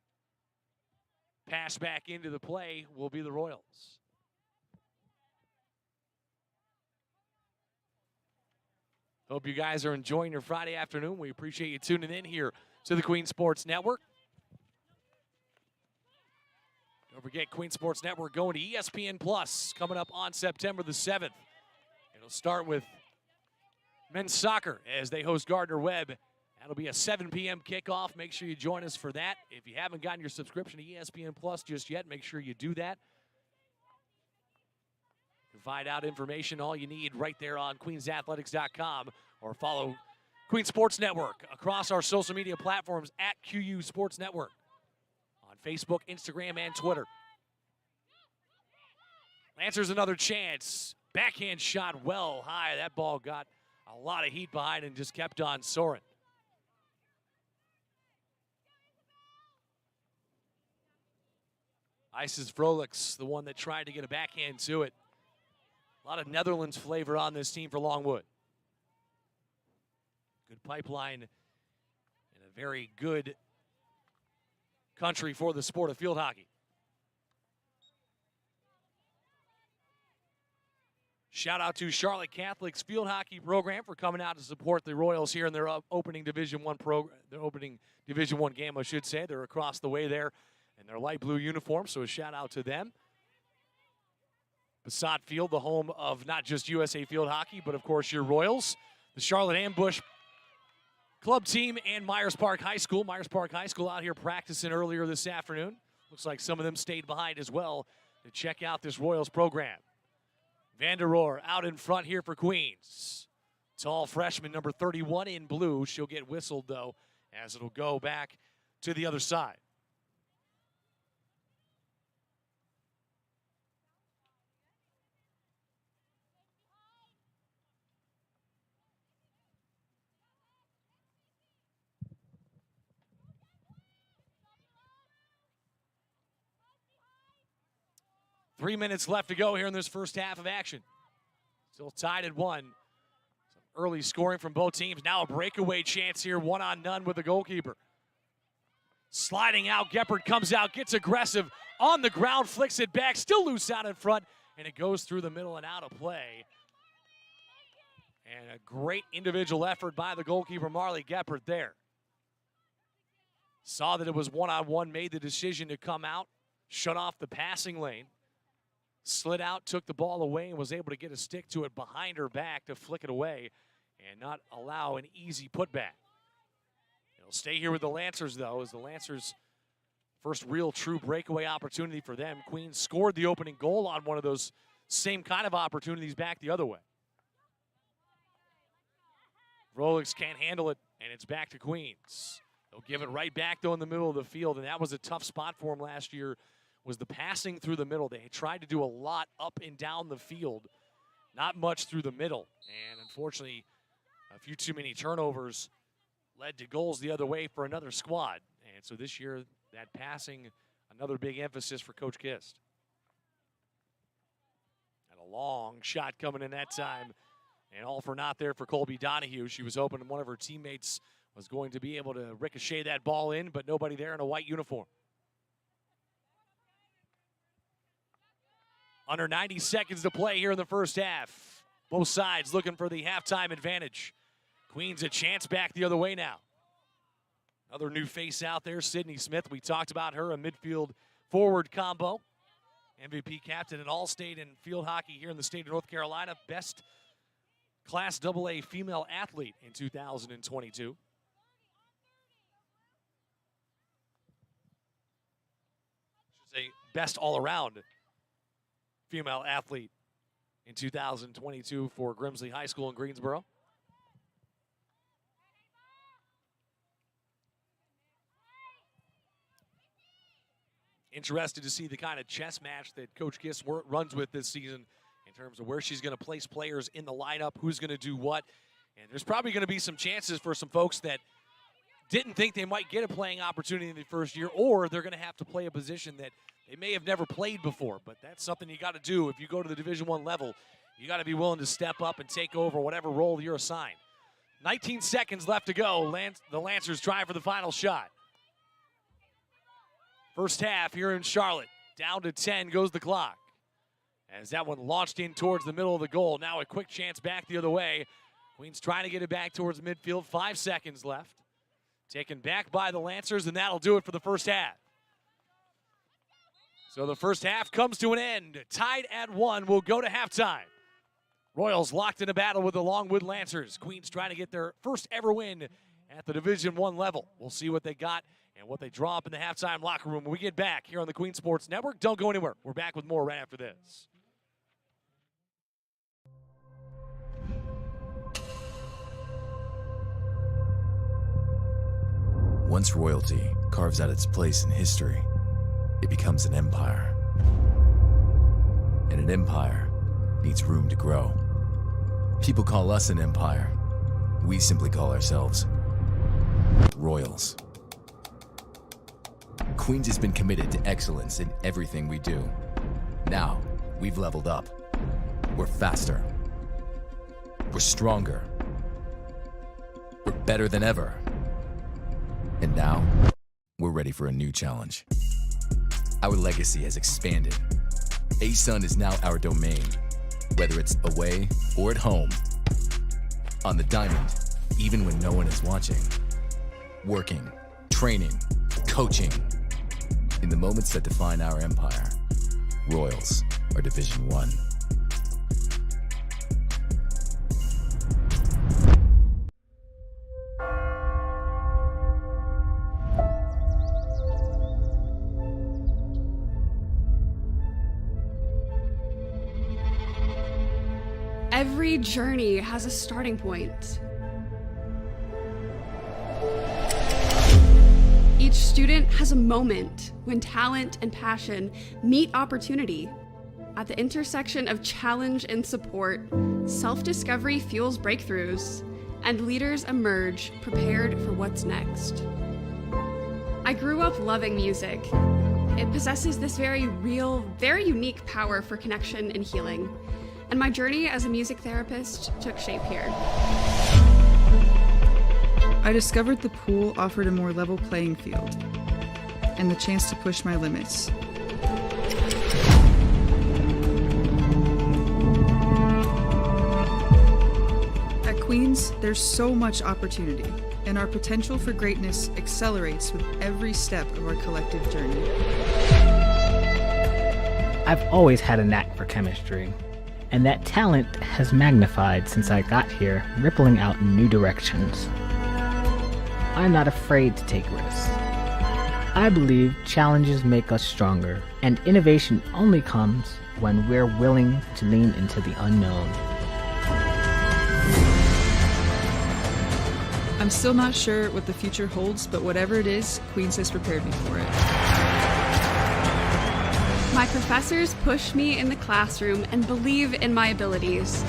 pass back into the play will be the Royals. Hope you guys are enjoying your Friday afternoon. We appreciate you tuning in here to the Queen Sports Network. Don't forget, Queen Sports Network going to ESPN Plus coming up on September the 7th. It'll start with men's soccer as they host Gardner-Webb. That'll be a 7 p.m. kickoff. Make sure you join us for that. If you haven't gotten your subscription to ESPN Plus just yet, make sure you do that. You can find out information, all you need, right there on queensathletics.com, or follow Queen Sports Network across our social media platforms at QU Sports Network on Facebook, Instagram, and Twitter. Lancers another chance. Backhand shot well high. That ball got a lot of heat behind and just kept on soaring. Isis Frolics, the one that tried to get a backhand to it. A lot of Netherlands flavor on this team for Longwood. Good pipeline and a very good country for the sport of field hockey. Shout out to Charlotte Catholic's field hockey program for coming out to support the Royals here in their opening Division I program, their opening Division I game, I should say. They're across the way there in their light blue uniform, so a shout out to them. Bessant Field, the home of not just USA Field Hockey, but of course your Royals, the Charlotte Ambush club team, and Myers Park High School. Myers Park High School out here practicing earlier this afternoon. Looks like some of them stayed behind as well to check out this Royals program. Vanderoor out in front here for Queens. Tall freshman, number 31 in blue. She'll get whistled, though, as it'll go back to the other side. Three minutes left to go here in this first half of action. Still tied at 1. Some early scoring from both teams. Now a breakaway chance here, 1-on-none with the goalkeeper. Sliding out, Geppert comes out, gets aggressive, on the ground, flicks it back, still loose out in front, and it goes through the middle and out of play. And a great individual effort by the goalkeeper, Marley Geppert there. Saw that it was 1-on-1, made the decision to come out, shut off the passing lane. Slid out, took the ball away, and was able to get a stick to it behind her back to flick it away and not allow an easy putback. It'll stay here with the Lancers, though, as the Lancers' first real true breakaway opportunity for them. Queens scored the opening goal on one of those same kind of opportunities back the other way. Frolics can't handle it, and it's back to Queens. They'll give it right back, though, in the middle of the field, and that was a tough spot for them last year, was the passing through the middle. They tried to do a lot up and down the field, not much through the middle. And unfortunately, a few too many turnovers led to goals the other way for another squad. And so this year, that passing, another big emphasis for Coach Kist. And a long shot coming in that time. And all for naught there for Colby Donahue. She was hoping one of her teammates was going to be able to ricochet that ball in, but nobody there in a white uniform. Under 90 seconds to play here in the first half. Both sides looking for the halftime advantage. Queens a chance back the other way now. Another new face out there, Sydney Smith. We talked about her, a midfield forward combo. MVP captain at All-State in field hockey here in the state of North Carolina. Best Class AA female athlete in 2022. I should say best all-around female athlete in 2022 for Grimsley High School in Greensboro. Interested to see the kind of chess match that Coach Kiss runs with this season in terms of where she's going to place players in the lineup, who's going to do what. And there's probably going to be some chances for some folks that didn't think they might get a playing opportunity in the first year, or they're going to have to play a position that they may have never played before. But that's something you got to do if you go to the Division I level. You got to be willing to step up and take over whatever role you're assigned. 19 seconds left to go. The Lancers try for the final shot. First half here in Charlotte. Down to 10 goes the clock. As that one launched in towards the middle of the goal. Now a quick chance back the other way Queens trying to get it back towards midfield. 5 seconds left. Taken back by the Lancers, and that'll do it for the first half. So the first half comes to an end. Tied at 1. We'll go to halftime. Royals locked in a battle with the Longwood Lancers. Queens trying to get their first ever win at the Division I level. We'll see what they got and what they draw up in the halftime locker room when we get back here on the Queen Sports Network. Don't go anywhere. We're back with more right after this. Once royalty carves out its place in history, it becomes an empire. And an empire needs room to grow. People call us an empire. We simply call ourselves Royals. Queens has been committed to excellence in everything we do. Now, we've leveled up. We're faster. We're stronger. We're better than ever. And now, we're ready for a new challenge. Our legacy has expanded. ASUN is now our domain, whether it's away or at home. On the diamond, even when no one is watching. Working, training, coaching. In the moments that define our empire, Royals are Division I. Every journey has a starting point. Each student has a moment when talent and passion meet opportunity. At the intersection of challenge and support, self-discovery fuels breakthroughs, and leaders emerge prepared for what's next. I grew up loving music. It possesses this very real, very unique power for connection and healing. And my journey as a music therapist took shape here. I discovered the pool offered a more level playing field and the chance to push my limits. At Queens, there's so much opportunity, and our potential for greatness accelerates with every step of our collective journey. I've always had a knack for chemistry, and that talent has magnified since I got here, rippling out in new directions. I'm not afraid to take risks. I believe challenges make us stronger, and innovation only comes when we're willing to lean into the unknown. I'm still not sure what the future holds, but whatever it is, Queens has prepared me for it. My professors push me in the classroom and believe in my abilities.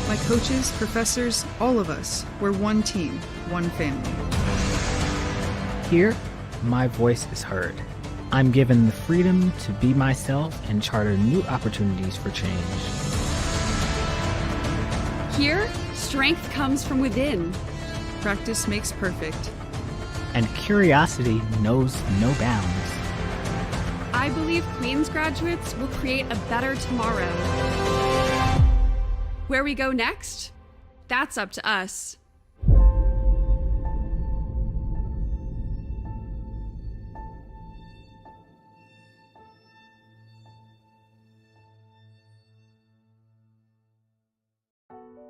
My coaches, professors, all of us, we're one team, one family. Here, my voice is heard. I'm given the freedom to be myself and charter new opportunities for change. Here, strength comes from within. Practice makes perfect. And curiosity knows no bounds. I believe Queens graduates will create a better tomorrow. Where we go next? That's up to us.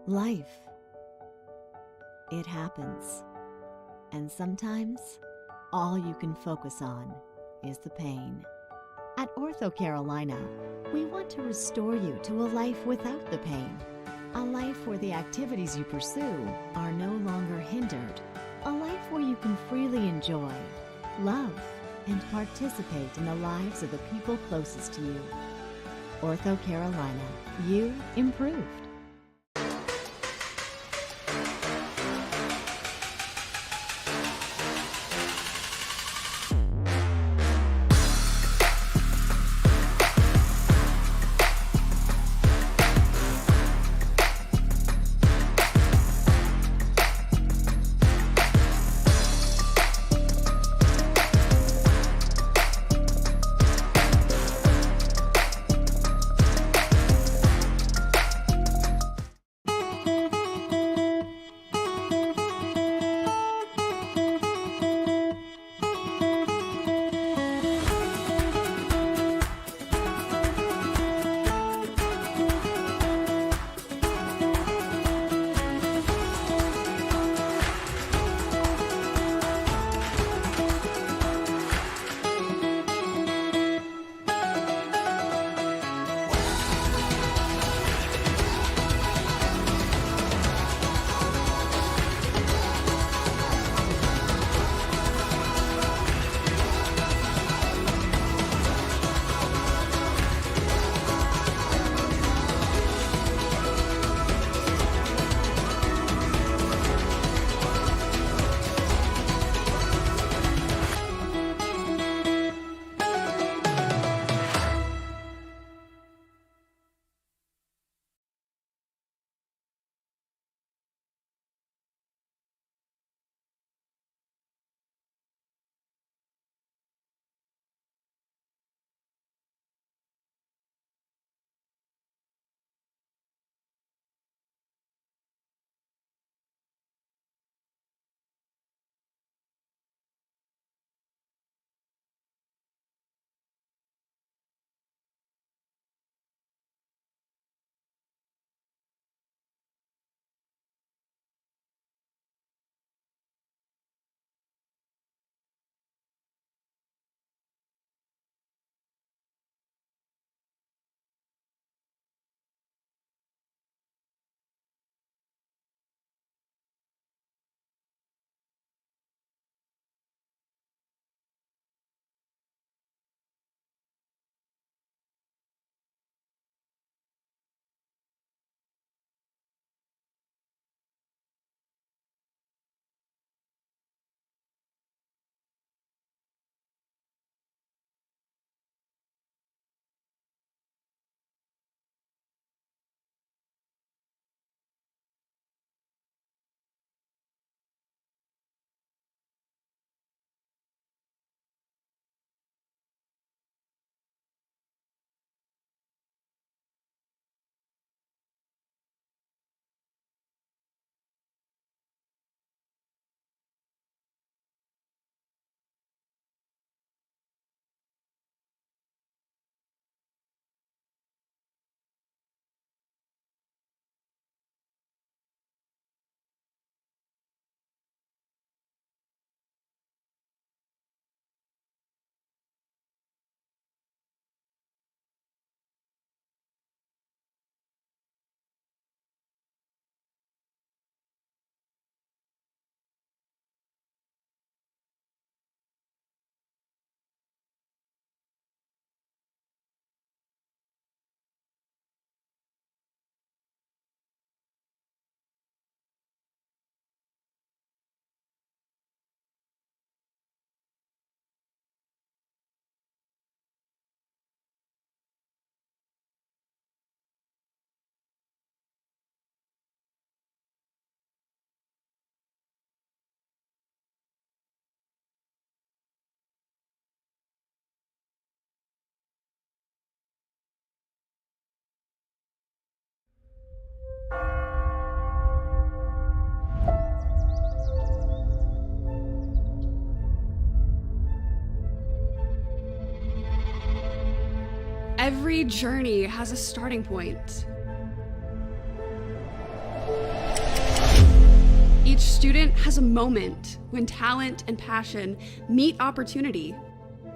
Life. It happens. And sometimes, all you can focus on is the pain. At OrthoCarolina, we want to restore you to a life without the pain. A life where the activities you pursue are no longer hindered. A life where you can freely enjoy, love, and participate in the lives of the people closest to you. OrthoCarolina, you improved. Every journey has a starting point. Each student has a moment when talent and passion meet opportunity.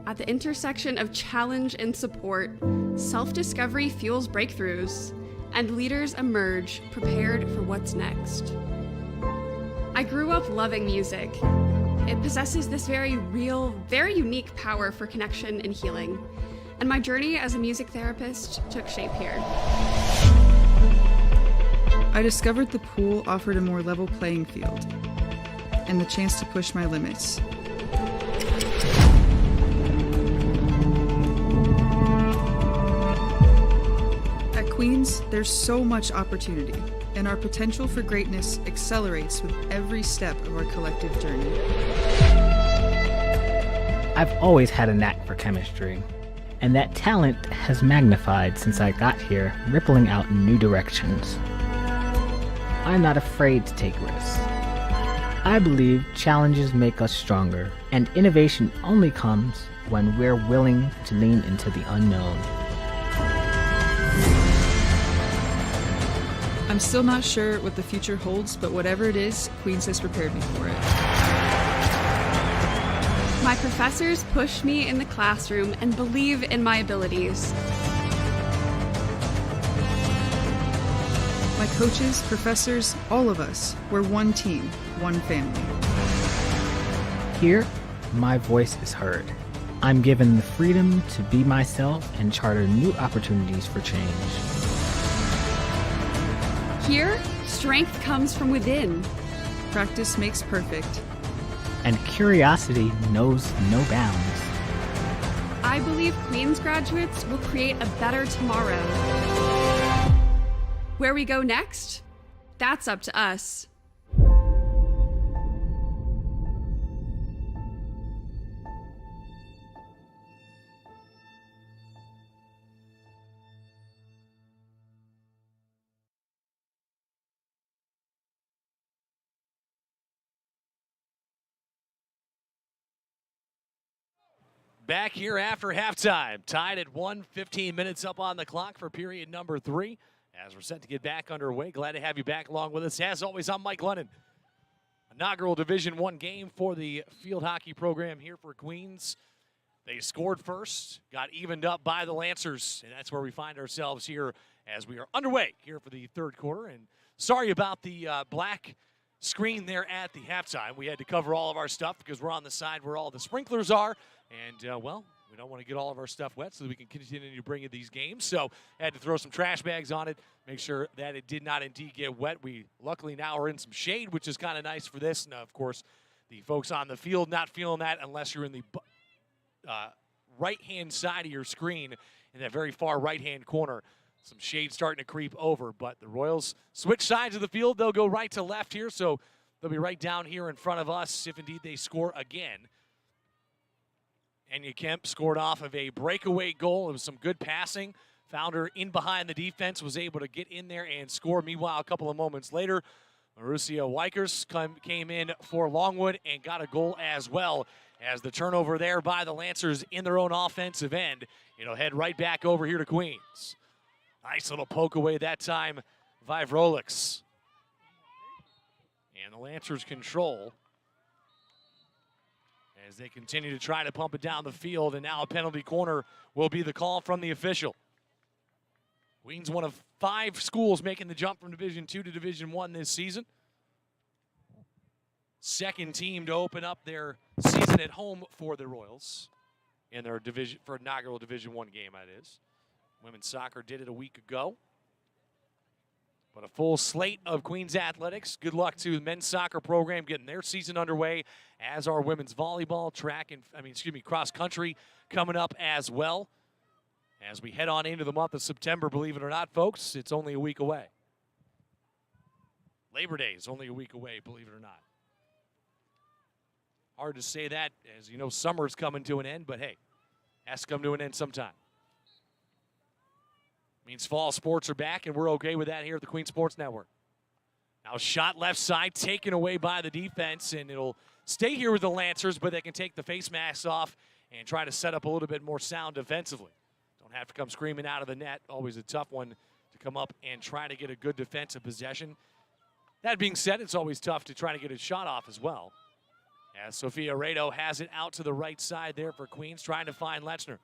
At the intersection of challenge and support, self-discovery fuels breakthroughs, and leaders emerge prepared for what's next. I grew up loving music. It possesses this very real, very unique power for connection and healing, and my journey as a music therapist took shape here. I discovered the pool offered a more level playing field and the chance to push my limits. At Queens, there's so much opportunity, and our potential for greatness accelerates with every step of our collective journey. I've always had a knack for chemistry, and that talent has magnified since I got here, rippling out in new directions. I'm not afraid to take risks. I believe challenges make us stronger, and innovation only comes when we're willing to lean into the unknown. I'm still not sure what the future holds, but whatever it is, Queens has prepared me for it. My professors push me in the classroom and believe in my abilities. My coaches, professors, all of us, we're one team, one family. Here, my voice is heard. I'm given the freedom to be myself and charter new opportunities for change. Here, strength comes from within. Practice makes perfect. And curiosity knows no bounds. I believe Queens graduates will create a better tomorrow. Where we go next? That's up to us. Back here after halftime, tied at 1:15 minutes up on the clock for period number 3. As we're set to get back underway, glad to have you back along with us. As always, I'm Mike Lennon. Inaugural Division I game for the field hockey program here for Queens. They scored first, got evened up by the Lancers, and that's where we find ourselves here as we are underway here for the third quarter. And sorry about the black screen there at the halftime. We had to cover all of our stuff because we're on the side where all the sprinklers are. And, well, we don't want to get all of our stuff wet so that we can continue to bring you these games. So had to throw some trash bags on it, make sure that it did not indeed get wet. We luckily now are in some shade, which is kind of nice for this. And, of course, the folks on the field not feeling that unless you're in the right-hand side of your screen in that very far right-hand corner. Some shade starting to creep over, but the Royals switch sides of the field. They'll go right to left here, so they'll be right down here in front of us if indeed they score again. Enya Kemp scored off of a breakaway goal. It was some good passing. Found her in behind the defense, was able to get in there and score. Meanwhile, a couple of moments later, Marussia Wikers came in for Longwood and got a goal as well, as the turnover there by the Lancers in their own offensive end. It'll head right back over here to Queens. Nice little poke away that time by Vrolix. And the Lancers control as they continue to try to pump it down the field, and now a penalty corner will be the call from the official. Queens, one of 5 schools making the jump from Division II to Division I this season. Second team to open up their season at home for the Royals in their division for inaugural Division I game, that is. Women's soccer did it a week ago. But a full slate of Queens athletics. Good luck to the men's soccer program getting their season underway, as our women's volleyball, cross country coming up as well. As we head on into the month of September, believe it or not, folks, it's only a week away. Labor Day is only a week away, believe it or not. Hard to say that, as you know, summer's coming to an end, but hey, has to come to an end sometime. Means fall sports are back, and we're okay with that here at the Queen Sports Network. Now shot left side, taken away by the defense, and it'll stay here with the Lancers, but they can take the face masks off and try to set up a little bit more sound defensively. Don't have to come screaming out of the net. Always a tough one to come up and try to get a good defensive possession. That being said, it's always tough to try to get a shot off as well. As Sophia Rado has it out to the right side there for Queens, trying to find Lechner.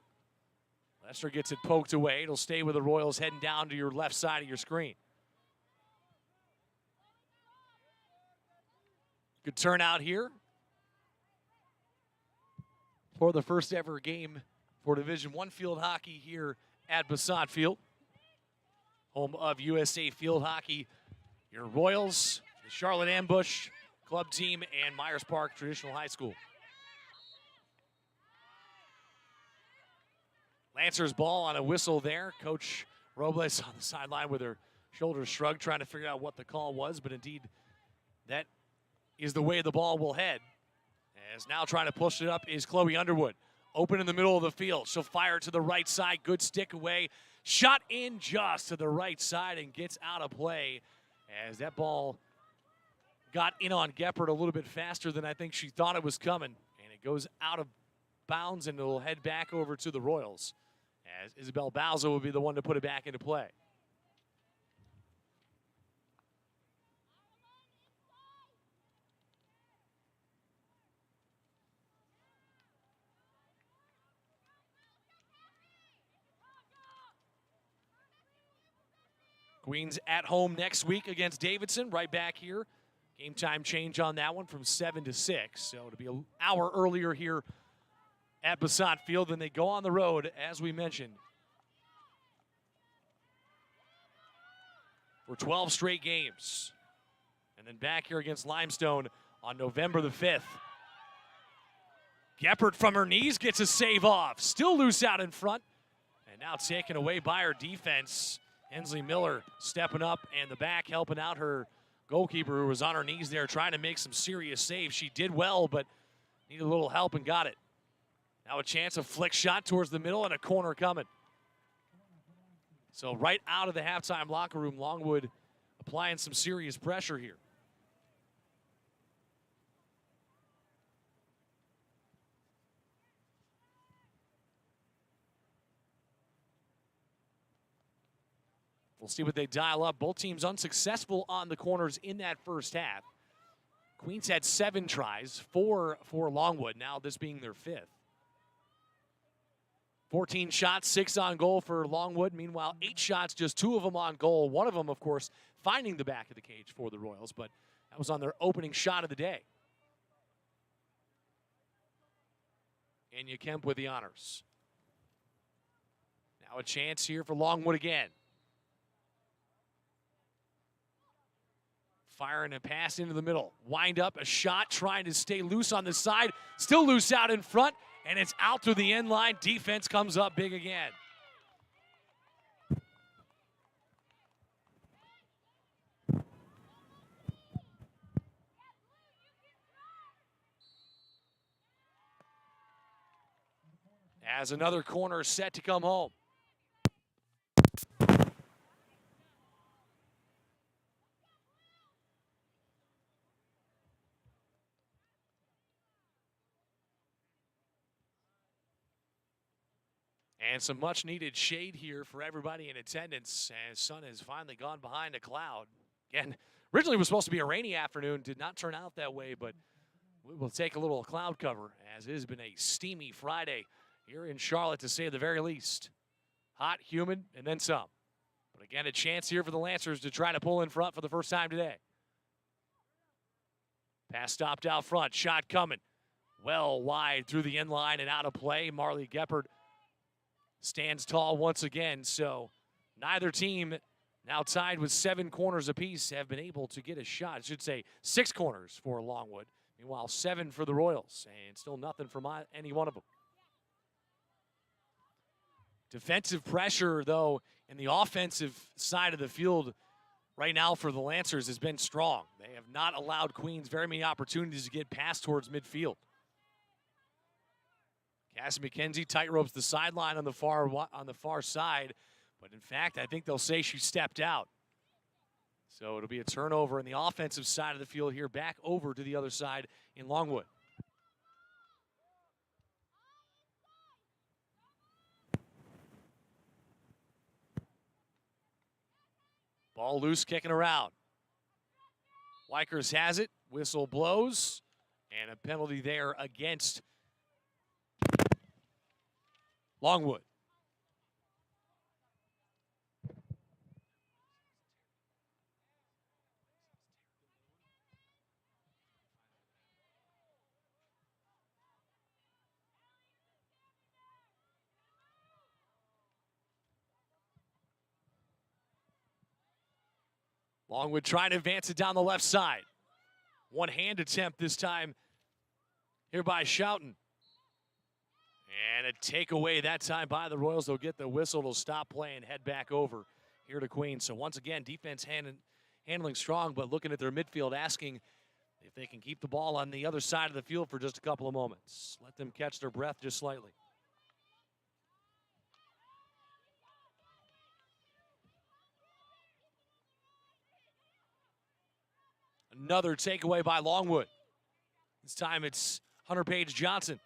Lechner gets it poked away. It'll stay with the Royals heading down to your left side of your screen. Good turnout here for the first ever game for Division I field hockey here at Bessant Field, home of USA Field Hockey. Your Royals, the Charlotte Ambush club team, and Myers Park Traditional High School. Lancers ball on a whistle there. Coach Robles on the sideline with her shoulders shrugged, trying to figure out what the call was, but indeed that is the way the ball will head. As now trying to push it up is Chloe Underwood. Open in the middle of the field. She'll fire to the right side. Good stick away. Shot in just to the right side and gets out of play as that ball got in on Geppert a little bit faster than I think she thought it was coming. And it goes out of bounds and it'll head back over to the Royals as Isabel Bauza will be the one to put it back into play. Queens at home next week against Davidson, right back here. Game time change on that one from 7 to 6. So it'll be an hour earlier here at Bessant Field. Then they go on the road, as we mentioned, for 12 straight games. And then back here against Limestone on November the 5th. Geppert from her knees gets a save off. Still loose out in front. And now taken away by her defense. Hensley Miller stepping up and the back helping out her goalkeeper who was on her knees there trying to make some serious saves. She did well, but needed a little help and got it. Now a chance, a flick shot towards the middle and a corner coming. So right out of the halftime locker room, Longwood applying some serious pressure here. We'll see what they dial up. Both teams unsuccessful on the corners in that first half. Queens had 7 tries, 4 for Longwood, now this being their 5th. 14 shots, 6 on goal for Longwood. Meanwhile, 8 shots, just 2 of them on goal. One of them, of course, finding the back of the cage for the Royals, but that was on their opening shot of the day. Anya Kemp with the honors. Now a chance here for Longwood again. Firing a pass into the middle. Wind up, a shot, trying to stay loose on the side. Still loose out in front, and it's out through the end line. Defense comes up big again. As another corner set to come home. And some much-needed shade here for everybody in attendance as sun has finally gone behind a cloud. Again, originally it was supposed to be a rainy afternoon. Did not turn out that way, but we will take a little cloud cover as it has been a steamy Friday here in Charlotte, to say the very least. Hot, humid, and then some. But again, a chance here for the Lancers to try to pull in front for the first time today. Pass stopped out front. Shot coming. Well wide through the end line and out of play. Marley Geppert stands tall once again, so neither team, now tied with 7 corners apiece, have been able to get a shot. I should say 6 corners for Longwood. Meanwhile, 7 for the Royals, and still nothing from any one of them. Defensive pressure, though, in the offensive side of the field right now for the Lancers has been strong. They have not allowed Queens very many opportunities to get past towards midfield. Cassie McKenzie tightropes the sideline on the far side, but in fact, I think they'll say she stepped out. So it'll be a turnover in the offensive side of the field here, back over to the other side in Longwood. Ball loose, kicking around. Wikers has it. Whistle blows. And a penalty there against Longwood. Longwood trying to advance it down the left side. One-hand attempt this time here by Schouten. And a takeaway that time by the Royals. They'll get the whistle. They'll stop play and head back over here to Queens. So once again, defense handling strong, but looking at their midfield, asking if they can keep the ball on the other side of the field for just a couple of moments. Let them catch their breath just slightly. Another takeaway by Longwood. This time it's Hunter Page Johnson.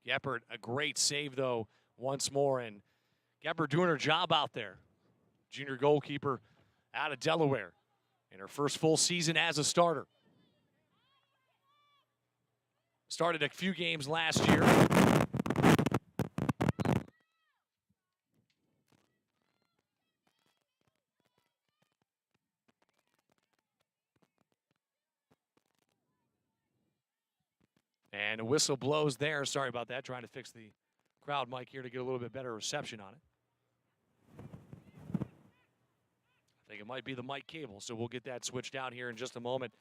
Geppert, a great save, though, once more. And Geppert doing her job out there. Junior goalkeeper out of Delaware in her first full season as a starter. Started a few games last year. And a whistle blows there. Sorry about that. Trying to fix the crowd mic here to get a little bit better reception on it. I think it might be the mic cable, so we'll get that switched out here in just a moment.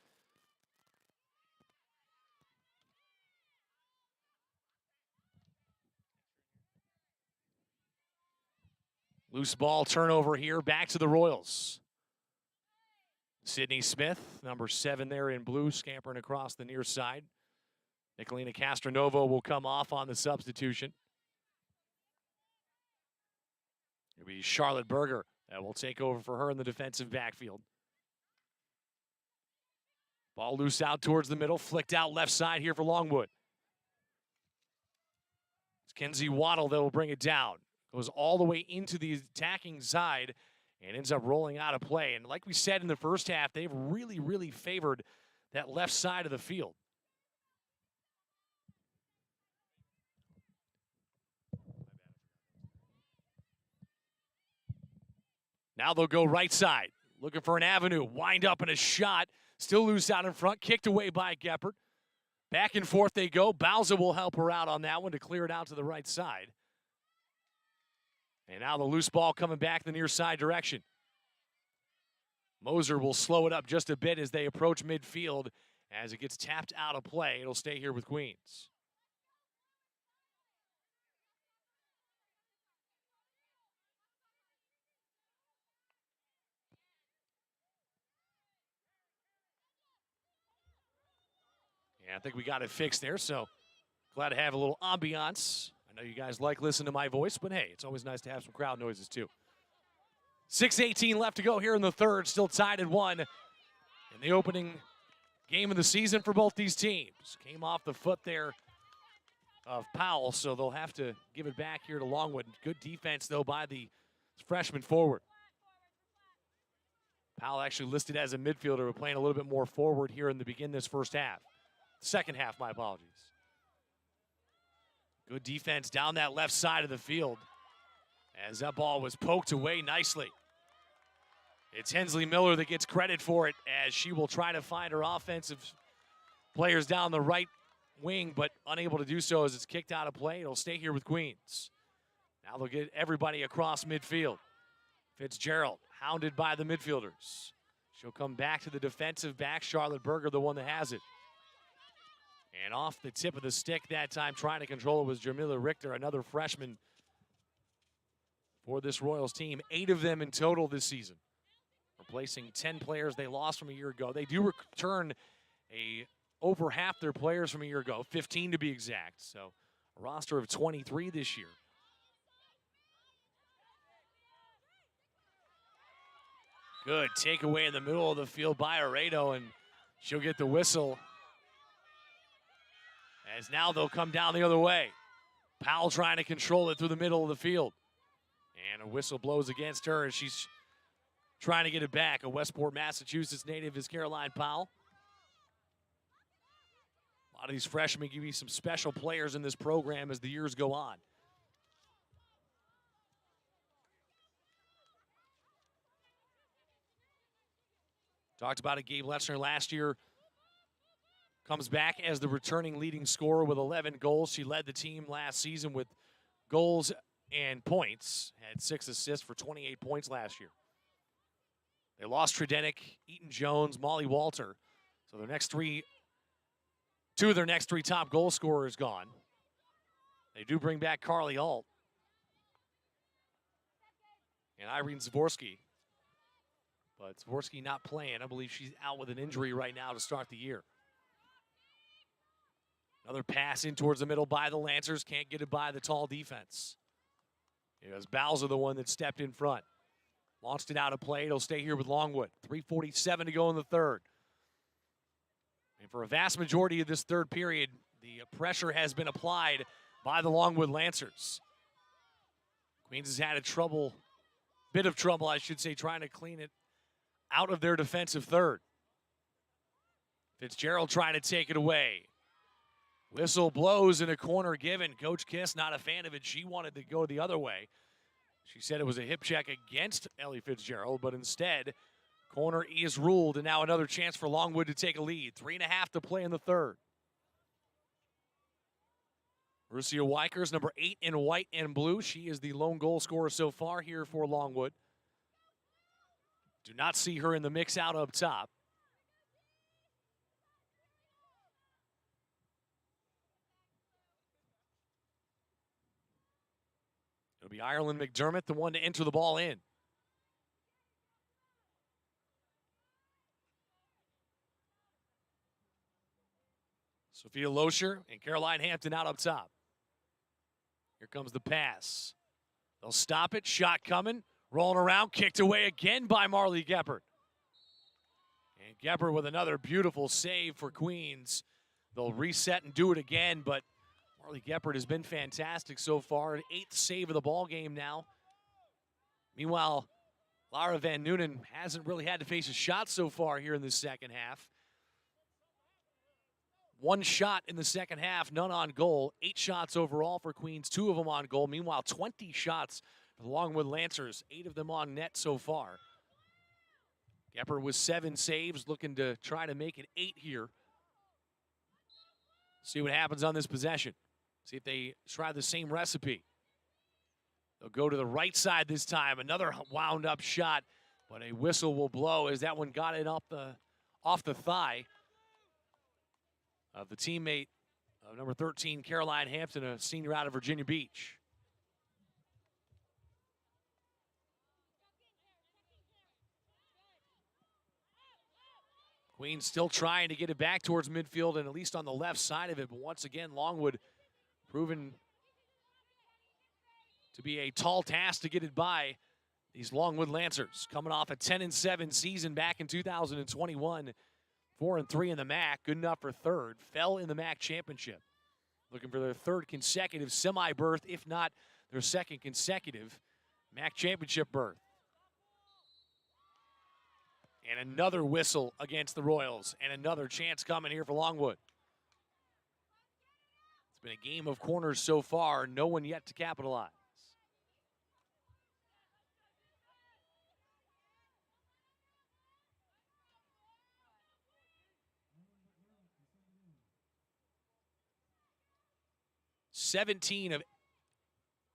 Loose ball turnover here. Back to the Royals. Sydney Smith, number 7 there in blue, scampering across the near side. Nicolina Castronovo will come off on the substitution. It'll be Charlotte Berger that will take over for her in the defensive backfield. Ball loose out towards the middle, flicked out left side here for Longwood. It's Kenzie Waddle that will bring it down. Goes all the way into the attacking side and ends up rolling out of play. And like we said in the first half, they've really, really favored that left side of the field. Now they'll go right side, looking for an avenue, wind up and a shot, still loose out in front, kicked away by Geppert. Back and forth they go. Bauza will help her out on that one to clear it out to the right side. And now the loose ball coming back the near side direction. Moser will slow it up just a bit as they approach midfield. As it gets tapped out of play, it'll stay here with Queens. Yeah, I think we got it fixed there, so glad to have a little ambiance. I know you guys like listening to my voice, but hey, it's always nice to have some crowd noises too. 6:18 left to go here in the third, still tied at 1. In the opening game of the season for both these teams. Came off the foot there of Powell, so they'll have to give it back here to Longwood. Good defense, though, by the freshman forward. Powell actually listed as a midfielder, but playing a little bit more forward here in the beginning this first half. Second half, my apologies. Good defense down that left side of the field as that ball was poked away nicely. It's Hensley Miller that gets credit for it as she will try to find her offensive players down the right wing, but unable to do so as it's kicked out of play. It'll stay here with Queens. Now they'll get everybody across midfield. Fitzgerald, hounded by the midfielders. She'll come back to the defensive back. Charlotte Berger, the one that has it. And off the tip of the stick that time, trying to control it was Jamila Richter, another freshman for this Royals team. 8 of them in total this season, replacing 10 players they lost from a year ago. They do return over half their players from a year ago, 15 to be exact. So a roster of 23 this year. Good takeaway in the middle of the field by Aredo, and she'll get the whistle As now they'll come down the other way. Powell trying to control it through the middle of the field. And a whistle blows against her as she's trying to get it back. A Westport, Massachusetts native is Caroline Powell. A lot of these freshmen give you some special players in this program as the years go on. Talked about it, Gabe Lechner last year. Comes back as the returning leading scorer with 11 goals. She led the team last season with goals and points. Had 6 assists for 28 points last year. They lost Tredenick, Eaton Jones, Molly Walter. So their next two of their next 3 top goal scorers gone. They do bring back Carly Alt and Irene Zavorsky. But Zavorsky not playing. I believe she's out with an injury right now to start the year. Another pass in towards the middle by the Lancers. Can't get it by the tall defense. It was Bowser the one that stepped in front. Launched it out of play. It'll stay here with Longwood. 3:47 to go in the third. And for a vast majority of this third period, the pressure has been applied by the Longwood Lancers. Queens has had a bit of trouble, I should say, trying to clean it out of their defensive third. Fitzgerald trying to take it away. Whistle blows in a corner given. Coach Kiss not a fan of it. She wanted to go the other way. She said it was a hip check against Ellie Fitzgerald, but instead, corner is ruled, and now another chance for Longwood to take a lead. 3.5 to play in the third. Marcia Weikers, number 8 in white and blue. She is the lone goal scorer so far here for Longwood. Do not see her in the mix out up top. It'll be Ireland McDermott, the one to enter the ball in. Sophia Loescher and Caroline Hampton out up top. Here comes the pass. They'll stop it. Shot coming. Rolling around. Kicked away again by Marley Geppert. And Geppert with another beautiful save for Queens. They'll reset and do it again, but Marley Geppert has been fantastic so far. 8th save of the ball game now. Meanwhile, Lara Van Noonen hasn't really had to face a shot so far here in the second half. 1 shot in the second half, none on goal. 8 shots overall for Queens, 2 of them on goal. Meanwhile, 20 shots for the Longwood Lancers, 8 of them on net so far. Geppert with 7 saves, looking to try to make it 8 here. See what happens on this possession. See if they try the same recipe. They'll go to the right side this time. Another wound up shot, but a whistle will blow as that one got it off the thigh of the teammate of number 13, Caroline Hampton, a senior out of Virginia Beach. Queens still trying to get it back towards midfield and at least on the left side of it, but once again, Longwood proven to be a tall task to get it by these Longwood Lancers. Coming off a 10-7 season back in 2021, 4-3 in the MAC, good enough for third, fell in the MAC championship. Looking for their third consecutive semi-berth, if not their second consecutive MAC championship berth. And another whistle against the Royals, and another chance coming here for Longwood. It's been a game of corners so far, no one yet to capitalize. Of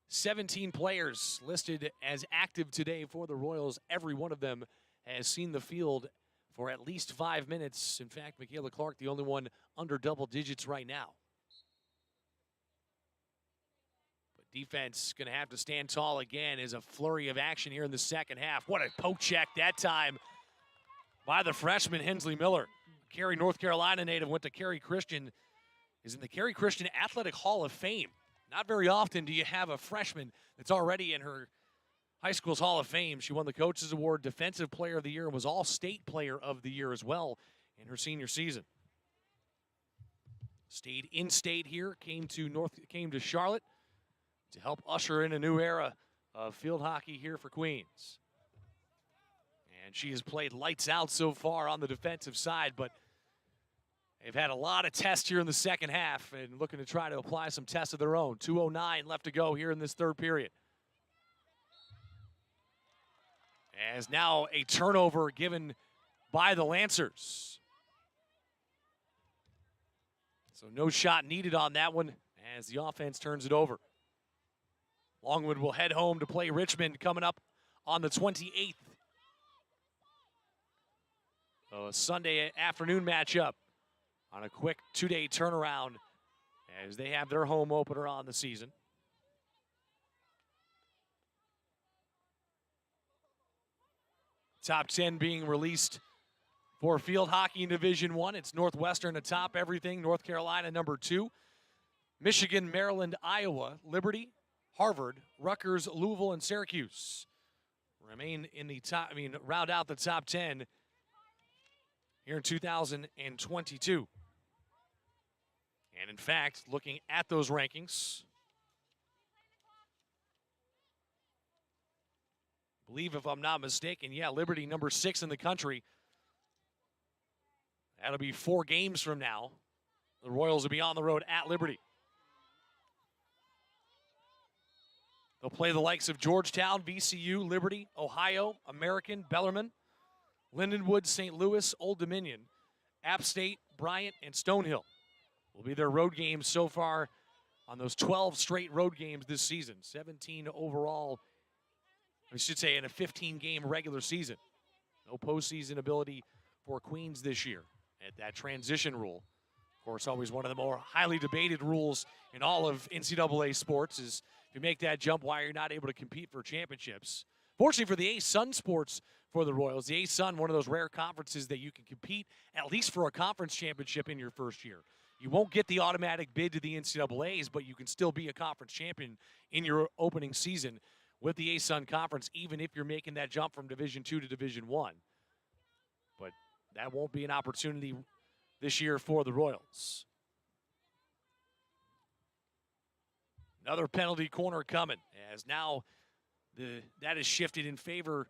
17 players listed as active today for the Royals. Every one of them has seen the field for at least 5 minutes. In fact, Michaela Clark, the only one under double digits right now. But defense going to have to stand tall again as a flurry of action here in the second half. What a poke check that time by the freshman Hensley Miller. Cary, North Carolina native, went to Cary Christian, is in the Cary Christian Athletic Hall of Fame. Not very often do you have a freshman that's already in her high school's Hall of Fame. She won the Coaches Award, Defensive Player of the Year, and was All-State Player of the Year as well in her senior season. stayed in state here, came to Charlotte to help usher in a new era of field hockey here for Queens. And she has played lights out so far on the defensive side, but they've had a lot of tests here in the second half and looking to try to apply some tests of their own. 2:09 left to go here in this third period. As now a turnover given by the Lancers. So no shot needed on that one as the offense turns it over. Longwood will head home to play Richmond coming up on the 28th. So a Sunday afternoon matchup on a quick two-day turnaround as they have their home opener on the season. Top 10 being released for field hockey in Division I. It's Northwestern atop everything. North Carolina number 2. Michigan, Maryland, Iowa, Liberty, Harvard, Rutgers, Louisville, and Syracuse remain in the top, round out the top 10 here in 2022. And in fact, looking at those rankings, I believe if I'm not mistaken, Liberty number 6 in the country. That'll be 4 games from now. The Royals will be on the road at Liberty. They'll play the likes of Georgetown, VCU, Liberty, Ohio, American, Bellarmine, Lindenwood, St. Louis, Old Dominion, App State, Bryant, and Stonehill will be their road games so far on those 12 straight road games this season. 17 overall, I should say, in a 15-game regular season. No postseason ability for Queens this year at that transition rule. Of course, always one of the more highly debated rules in all of NCAA sports is if you make that jump, why you're not able to compete for championships. Fortunately for the A-Sun sports for the Royals, the A-Sun, one of those rare conferences that you can compete at least for a conference championship in your first year. You won't get the automatic bid to the NCAAs, but you can still be a conference champion in your opening season with the A-Sun Conference, even if you're making that jump from Division II to Division I. But that won't be an opportunity this year for the Royals. Another penalty corner coming, as now that is shifted in favor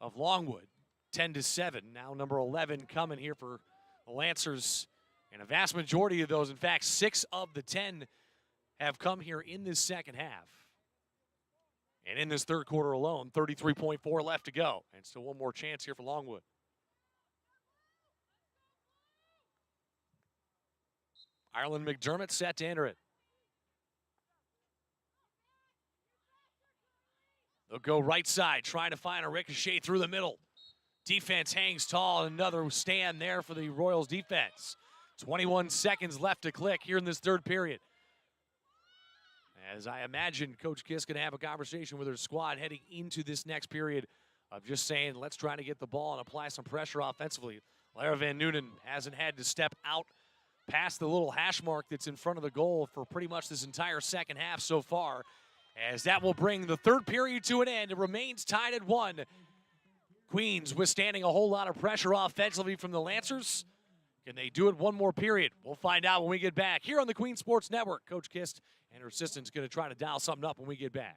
of Longwood. 10-7. Now number 11 coming here for the Lancers. And a vast majority of those, in fact, 6 of the 10 have come here in this second half. And in this third quarter alone, 33.4 left to go. And still one more chance here for Longwood. Ireland McDermott set to enter it. They'll go right side, trying to find a ricochet through the middle. Defense hangs tall, and another stand there for the Royals defense. 21 seconds left to click here in this third period. As I imagine Coach Kiss going to have a conversation with her squad heading into this next period of just saying, let's try to get the ball and apply some pressure offensively. Lara Van Noonen hasn't had to step out past the little hash mark that's in front of the goal for pretty much this entire second half so far, as that will bring the third period to an end. It remains tied at 1. Queens withstanding a whole lot of pressure offensively from the Lancers. Can they do it one more period? We'll find out when we get back here on the Queen Sports Network. Coach Kist and her assistant's going to try to dial something up when we get back.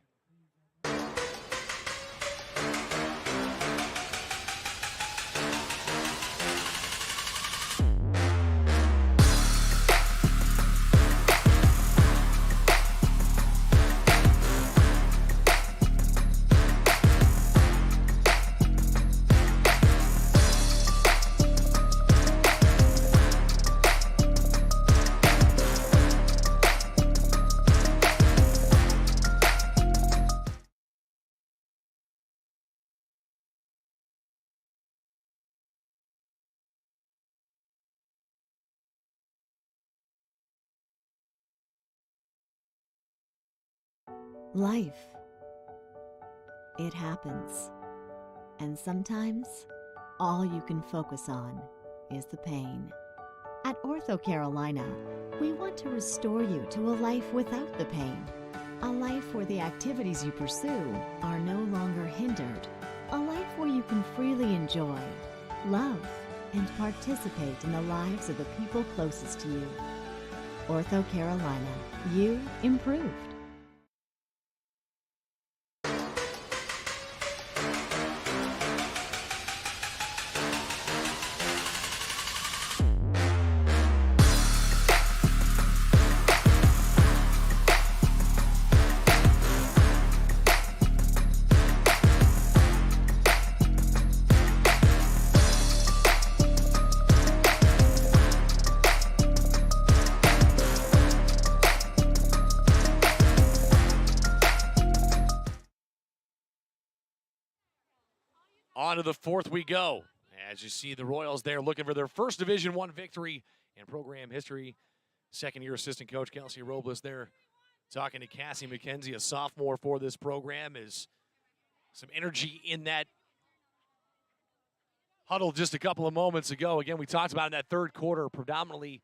Life. It happens. And sometimes, all you can focus on is the pain. At Ortho Carolina, we want to restore you to a life without the pain. A life where the activities you pursue are no longer hindered. A life where you can freely enjoy, love, and participate in the lives of the people closest to you. Ortho Carolina. You improved. On to the fourth we go. As you see the Royals there looking for their first Division I victory in program history. Second-year assistant coach Kelsey Robles there talking to Cassie McKenzie, a sophomore for this program. Is some energy in that huddle just a couple of moments ago. Again, we talked about in that third quarter, predominantly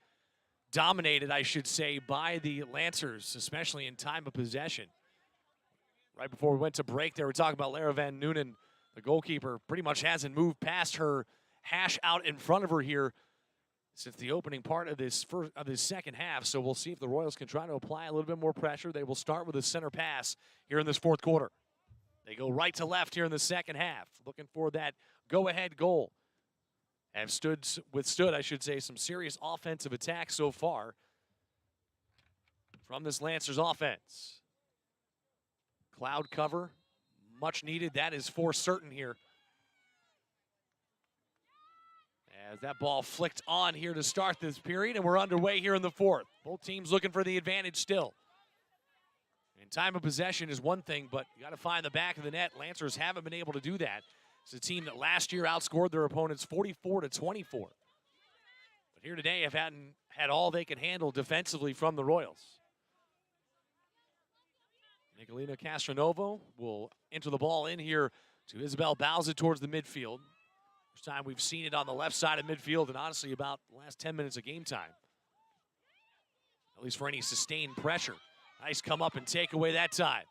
dominated, I should say, by the Lancers, especially in time of possession. Right before we went to break there, we talked about Lara Van Noonen. The goalkeeper pretty much hasn't moved past her hash out in front of her here since the opening part of this second half. So we'll see if the Royals can try to apply a little bit more pressure. They will start with a center pass here in this fourth quarter. They go right to left here in the second half, looking for that go-ahead goal. Have withstood, I should say, some serious offensive attacks so far from this Lancers offense. Cloud cover. Much needed, that is for certain here. As that ball flicked on here to start this period, and we're underway here in the fourth. Both teams looking for the advantage still. And time of possession is one thing, but you got to find the back of the net. Lancers haven't been able to do that. It's a team that last year outscored their opponents 44-24. But here today have had all they can handle defensively from the Royals. Nicolina Castronovo will enter the ball in here to Isabel Bowser towards the midfield. First time we've seen it on the left side of midfield, and honestly about the last 10 minutes of game time. At least for any sustained pressure. Nice come up and take away that time.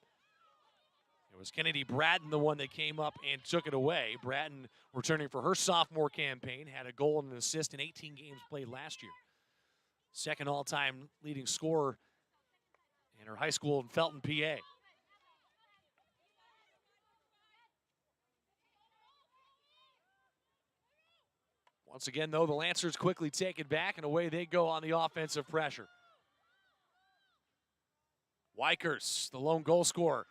It was Kennedy Bratton, the one that came up and took it away. Bratton returning for her sophomore campaign, had a goal and an assist in 18 games played last year. Second all-time leading scorer in her high school in Felton, PA. Once again, though, the Lancers quickly take it back, and away they go on the offensive pressure. Wykers, the lone goal scorer,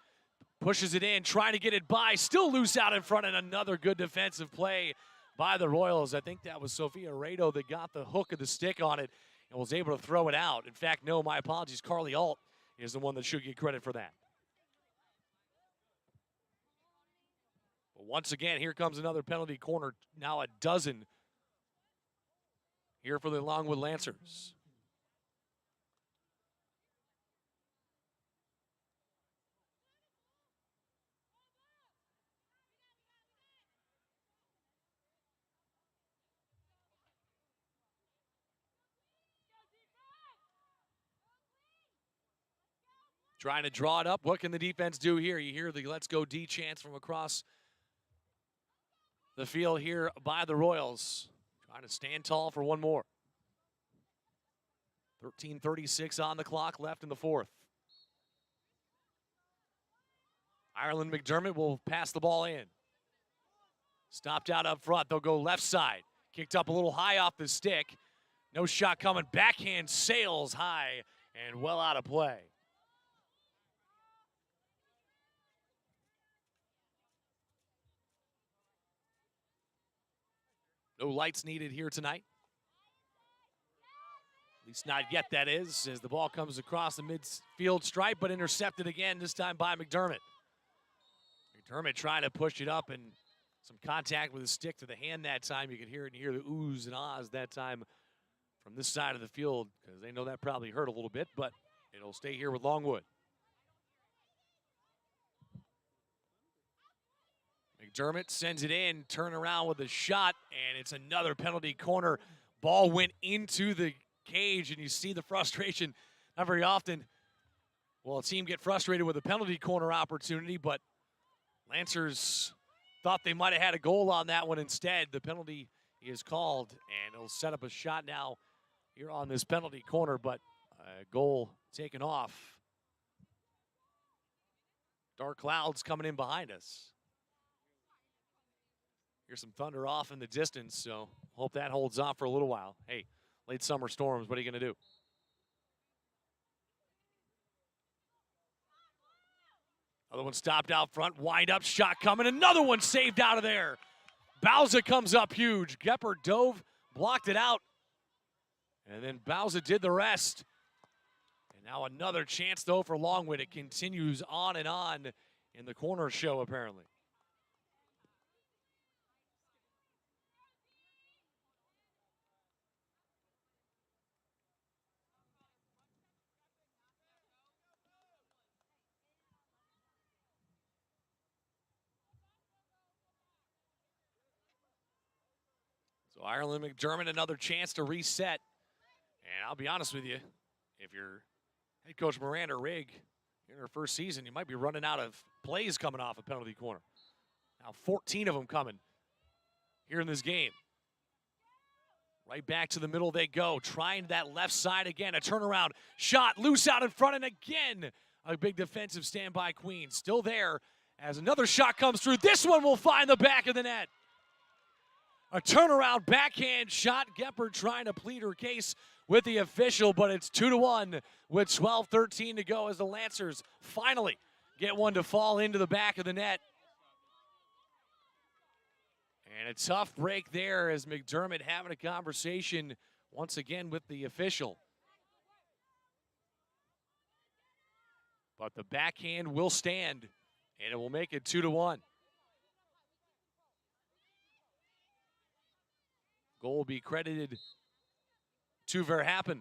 pushes it in, trying to get it by, still loose out in front, and another good defensive play by the Royals. I think that was Sophia Rado that got the hook of the stick on it and was able to throw it out. In fact, no, my apologies, Carly Alt is the one that should get credit for that. But once again, here comes another penalty corner, now a dozen here for the Longwood Lancers. Trying to draw it up. What can the defense do here? You hear the let's go D chants from across the field here by the Royals. Trying to stand tall for one more. 13:36 on the clock left in the fourth. Ireland McDermott will pass the ball in. Stopped out up front. They'll go left side. Kicked up a little high off the stick. No shot coming. Backhand sails high and well out of play. No lights needed here tonight. At least not yet, that is, as the ball comes across the midfield stripe, but intercepted again, this time by McDermott. McDermott trying to push it up, and some contact with his stick to the hand that time. You could hear it and hear the oohs and ahs that time from this side of the field, because they know that probably hurt a little bit, but it'll stay here with Longwood. McDermott sends it in, turn around with a shot, and it's another penalty corner. Ball went into the cage, and you see the frustration. Not very often will a team get frustrated with a penalty corner opportunity, but Lancers thought they might have had a goal on that one instead. The penalty is called, and it'll set up a shot now here on this penalty corner, but Goal taken off. Dark clouds coming in behind us. Here's some thunder off in the distance, so hope that holds off for a little while. Hey, late summer storms, what are you going to do? Other one stopped out front, wind up, shot coming, another one saved out of there. Bauza comes up huge. Gepper dove, blocked it out, and then Bauza did the rest. And now another chance, though, for Longwood. It continues on and on in the corner show, apparently. So Ireland McDermott, another chance to reset. And I'll be honest with you, if you're head coach Miranda Rigg in her first season, you might be running out of plays coming off a penalty corner. Now 14 of them coming here in this game. Right back to the middle they go, trying that left side again. A turnaround shot, loose out in front, and again, a big defensive stand by Queens. Still there as another shot comes through. This one will find the back of the net. A turnaround backhand shot. Gepper trying to plead her case with the official, but it's 2-1 with 12:13 to go as the Lancers finally get one to fall into the back of the net. And a tough break there as McDermott having a conversation once again with the official. But the backhand will stand, and it will make it 2-1. Goal will be credited to Verhappen,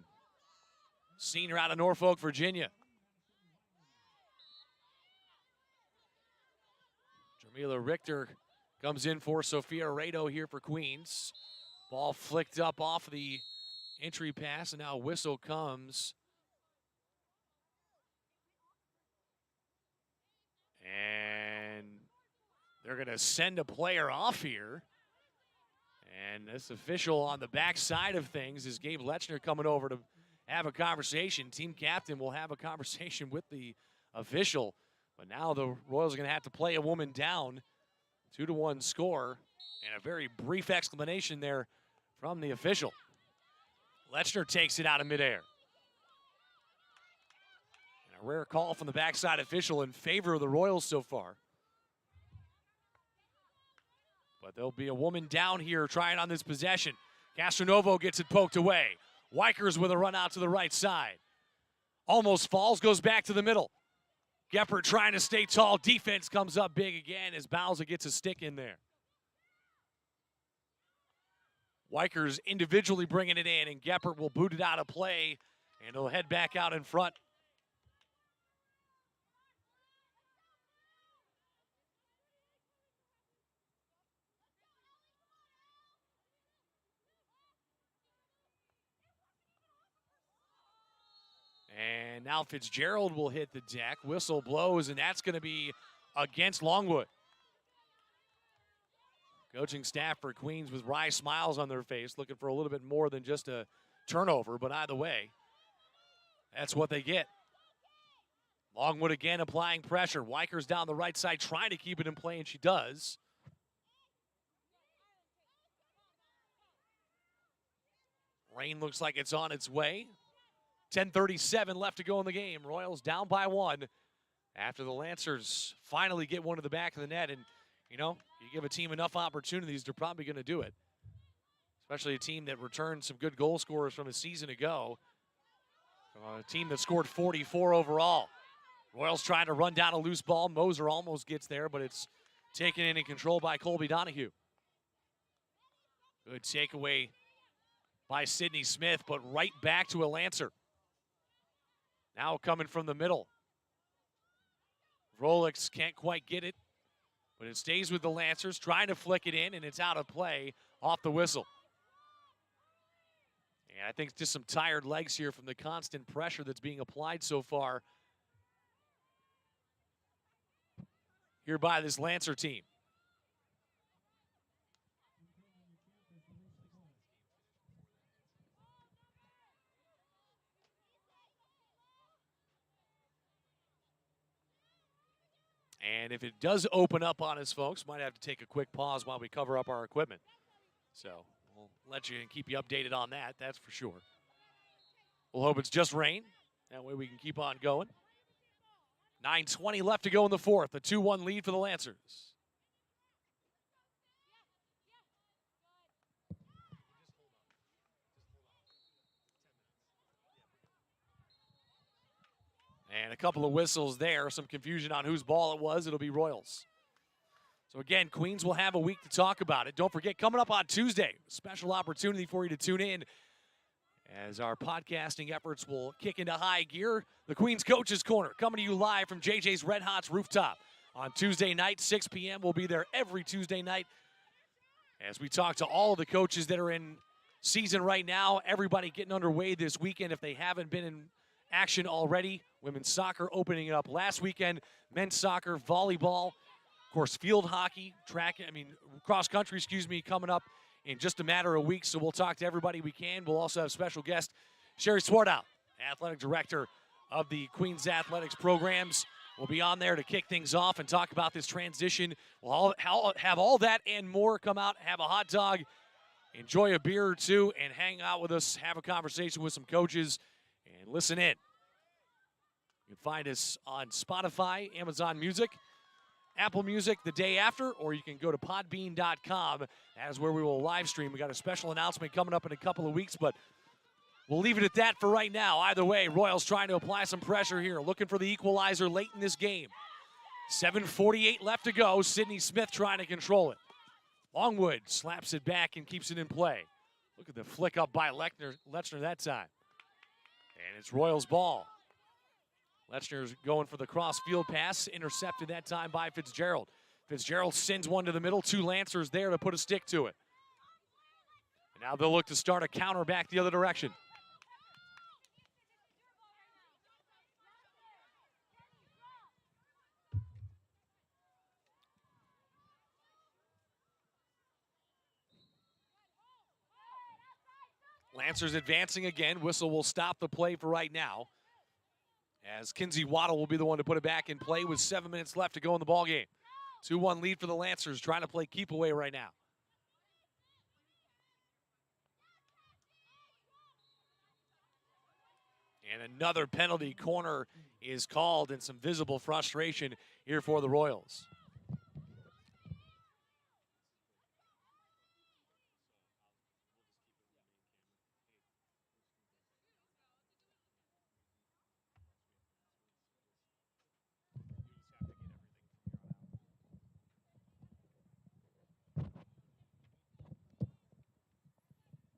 senior out of Norfolk, Virginia. Jamila Richter comes in for Sophia Rado here for Queens. Ball flicked up off the entry pass, and now a whistle comes. And they're going to send a player off here. And this official on the backside of things is Gabe Lechner coming over to have a conversation. Team captain will have a conversation with the official. But now the Royals are going to have to play a woman down. 2-1 score. And a very brief explanation there from the official. Lechner takes it out of midair. And a rare call from the backside official in favor of the Royals so far. But there'll be a woman down here trying on this possession. Castronovo gets it poked away. Wykers with a run out to the right side. Almost falls, goes back to the middle. Gepper trying to stay tall. Defense comes up big again as Bauza gets a stick in there. Wykers individually bringing it in, and Gepper will boot it out of play, and he'll head back out in front. And now Fitzgerald will hit the deck. Whistle blows, and that's going to be against Longwood. Coaching staff for Queens with wry smiles on their face, looking for a little bit more than just a turnover, but either way, that's what they get. Longwood again applying pressure. Wykers down the right side trying to keep it in play, and she does. Rain looks like it's on its way. 10:37 left to go in the game. Royals down by 1 after the Lancers finally get one to the back of the net. And, you know, you give a team enough opportunities, they're probably going to do it. Especially a team that returned some good goal scorers from a season ago. A team that scored 44 overall. Royals trying to run down a loose ball. Moser almost gets there, but it's taken in and controlled by Colby Donahue. Good takeaway by Sydney Smith, but right back to a Lancer. Now coming from the middle. Rolex can't quite get it, but it stays with the Lancers, trying to flick it in, and it's out of play off the whistle. And I think just some tired legs here from the constant pressure that's being applied so far here by this Lancer team. And if it does open up on us, folks, might have to take a quick pause while we cover up our equipment. So we'll let you and keep you updated on that, that's for sure. We'll hope it's just rain. That way we can keep on going. 9:20 left to go in the fourth. A 2-1 lead for the Lancers. And a couple of whistles there. Some confusion on whose ball it was. It'll be Royals. So again, Queens will have a week to talk about it. Don't forget, coming up on Tuesday, a special opportunity for you to tune in as our podcasting efforts will kick into high gear. The Queens Coaches Corner coming to you live from JJ's Red Hot's rooftop on Tuesday night, 6 p.m. We'll be there every Tuesday night as we talk to all of the coaches that are in season right now. Everybody getting underway this weekend if they haven't been in action already. Women's soccer opening up last weekend. Men's soccer, volleyball, of course, field hockey, cross country, coming up in just a matter of weeks. So we'll talk to everybody we can. We'll also have special guest Sherry Swartout, athletic director of the Queens Athletics programs. We'll be on there to kick things off and talk about this transition. We'll have all that and more. Come out, have a hot dog, enjoy a beer or two, and hang out with us, have a conversation with some coaches, and listen in. You can find us on Spotify, Amazon Music, Apple Music the day after, or you can go to podbean.com. That is where we will live stream. We got a special announcement coming up in a couple of weeks, but we'll leave it at that for right now. Either way, Royals trying to apply some pressure here, looking for the equalizer late in this game. 7:48 left to go. Sydney Smith trying to control it. Longwood slaps it back and keeps it in play. Look at the flick up by Lechner that time. And it's Royals' ball. Lechner's going for the cross field pass, intercepted that time by Fitzgerald. Fitzgerald sends one to the middle, 2 Lancers there to put a stick to it. And now they'll look to start a counter back the other direction. Lancers advancing again. Whistle will stop the play for right now, as Kinsey Waddle will be the one to put it back in play with 7 minutes left to go in the ballgame. 2-1 lead for the Lancers, trying to play keep away right now. And another penalty corner is called, and some visible frustration here for the Royals.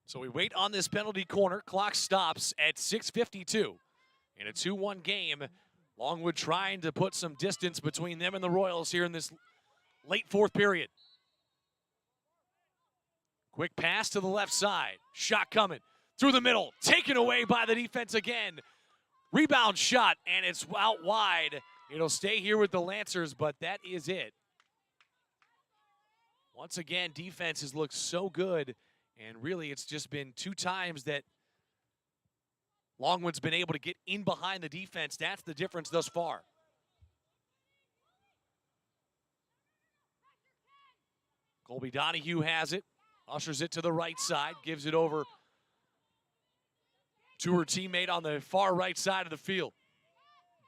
So we wait on this penalty corner. Clock stops at 6:52 in a 2-1 game. Longwood trying to put some distance between them and the Royals here in this late fourth period. Quick pass to the left side. Shot coming through the middle. Taken away by the defense again. Rebound shot, and it's out wide. It'll stay here with the Lancers, but that is it. Once again, defense has looked so good. And really, it's just been 2 times that Longwood's been able to get in behind the defense. That's the difference thus far. Colby Donahue has it, ushers it to the right side, gives it over to her teammate on the far right side of the field.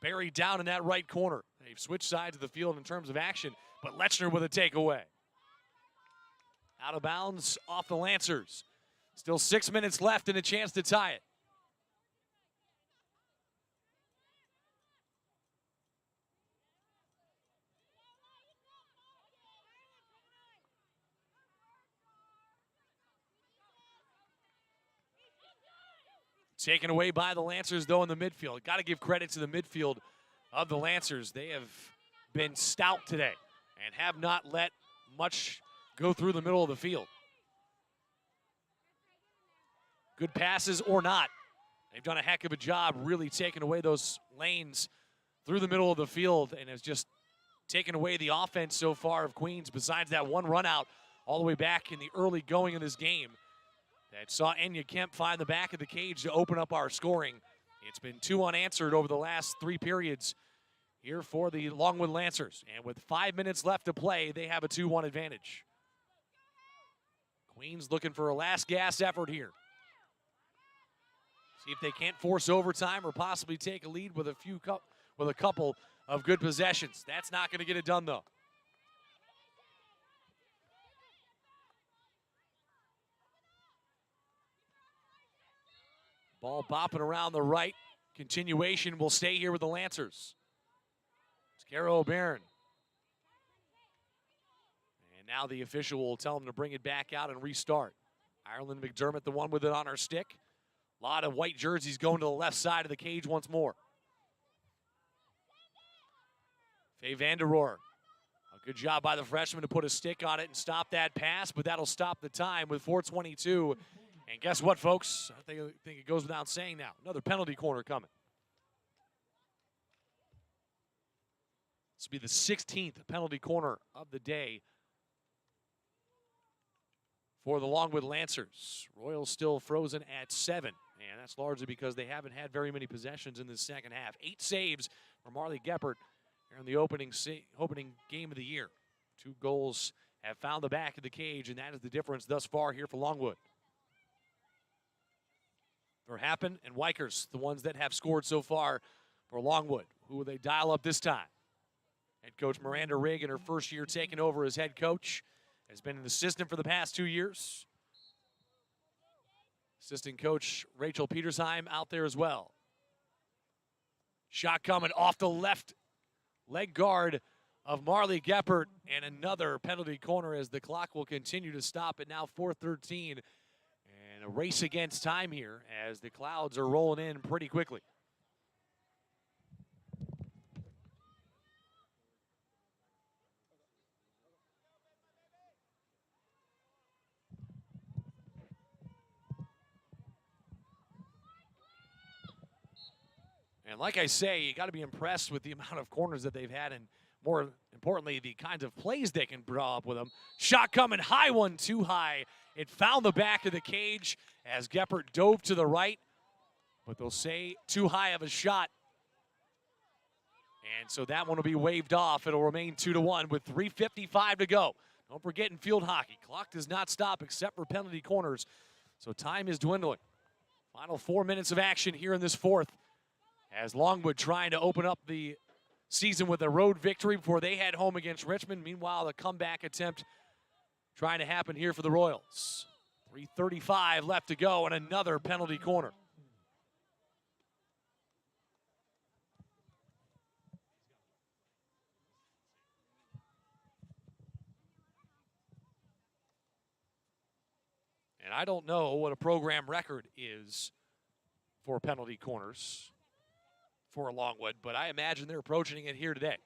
Buried down in that right corner. They've switched sides of the field in terms of action, but Lechner with a takeaway. Out of bounds off the Lancers. Still 6 minutes left and a chance to tie it. Taken away by the Lancers, though, in the midfield. Got to give credit to the midfield of the Lancers. They have been stout today and have not let much go through the middle of the field. Good passes or not, they've done a heck of a job really taking away those lanes through the middle of the field, and has just taken away the offense so far of Queens, besides that one run out all the way back in the early going of this game that saw Enya Kemp find the back of the cage to open up our scoring. It's been 2 unanswered over the last 3 periods here for the Longwood Lancers. And with 5 minutes left to play, they have a 2-1 advantage. Queens looking for a last gas effort here. See if they can't force overtime or possibly take a lead with a couple of good possessions. That's not going to get it done, though. Ball bopping around the right. Continuation will stay here with the Lancers. It's Kara O'Barron. And now the official will tell them to bring it back out and restart. Ireland McDermott, the one with it on her stick. A lot of white jerseys going to the left side of the cage once more. Faye Vanderoor. A good job by the freshman to put a stick on it and stop that pass, but that'll stop the time with 4:22. And guess what, folks? I think it goes without saying now. Another penalty corner coming. This will be the 16th penalty corner of the day for the Longwood Lancers. Royals still frozen at 7, and that's largely because they haven't had very many possessions in the second half. 8 saves for Marley Geppert here in the opening game of the year. 2 goals have found the back of the cage, and that is the difference thus far here for Longwood. Verhappen and Wykers, the ones that have scored so far for Longwood. Who will they dial up this time? Head coach Miranda Rigg, in her first year taking over as head coach, has been an assistant for the past 2 years. Assistant coach Rachel Petersheim out there as well. Shot coming off the left leg guard of Marley Geppert, and another penalty corner as the clock will continue to stop at now 4:13. And a race against time here as the Clouds are rolling in pretty quickly. And like I say, you got to be impressed with the amount of corners that they've had, and more importantly, the kinds of plays they can draw up with them. Shot coming, high one, too high. It found the back of the cage as Geppert dove to the right, but they'll say too high of a shot. And so that one will be waved off. It'll remain 2-1 with 3:55 to go. Don't forget, in field hockey, clock does not stop except for penalty corners, so time is dwindling. Final 4 minutes of action here in this fourth, as Longwood trying to open up the season with a road victory before they head home against Richmond. Meanwhile, the comeback attempt trying to happen here for the Royals. 3:35 left to go, and another penalty corner. And I don't know what a program record is for penalty corners for Longwood, but I imagine they're approaching it here today.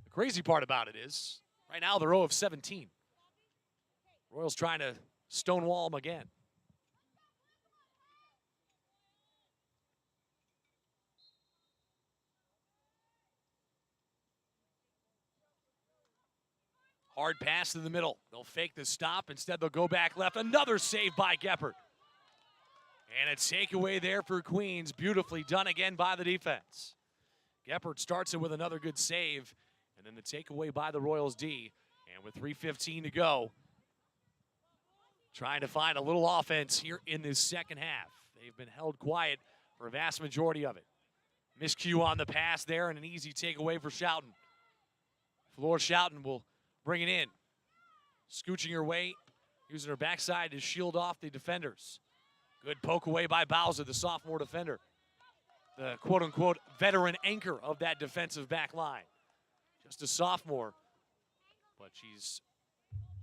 The crazy part about it is, right now they're 0 of 17. Royals trying to stonewall them again. Hard pass in the middle. They'll fake the stop. Instead, they'll go back left. Another save by Geppert. And a takeaway there for Queens. Beautifully done again by the defense. Geppert starts it with another good save. And then the takeaway by the Royals D. And with 3:15 to go, trying to find a little offense here in this second half. They've been held quiet for a vast majority of it. Miscue on the pass there, and an easy takeaway for Schouten. Flor Schouten will bring it in. Scooching her way, using her backside to shield off the defenders. Good poke away by Bowser, the sophomore defender. The quote-unquote veteran anchor of that defensive back line. Just a sophomore, but she's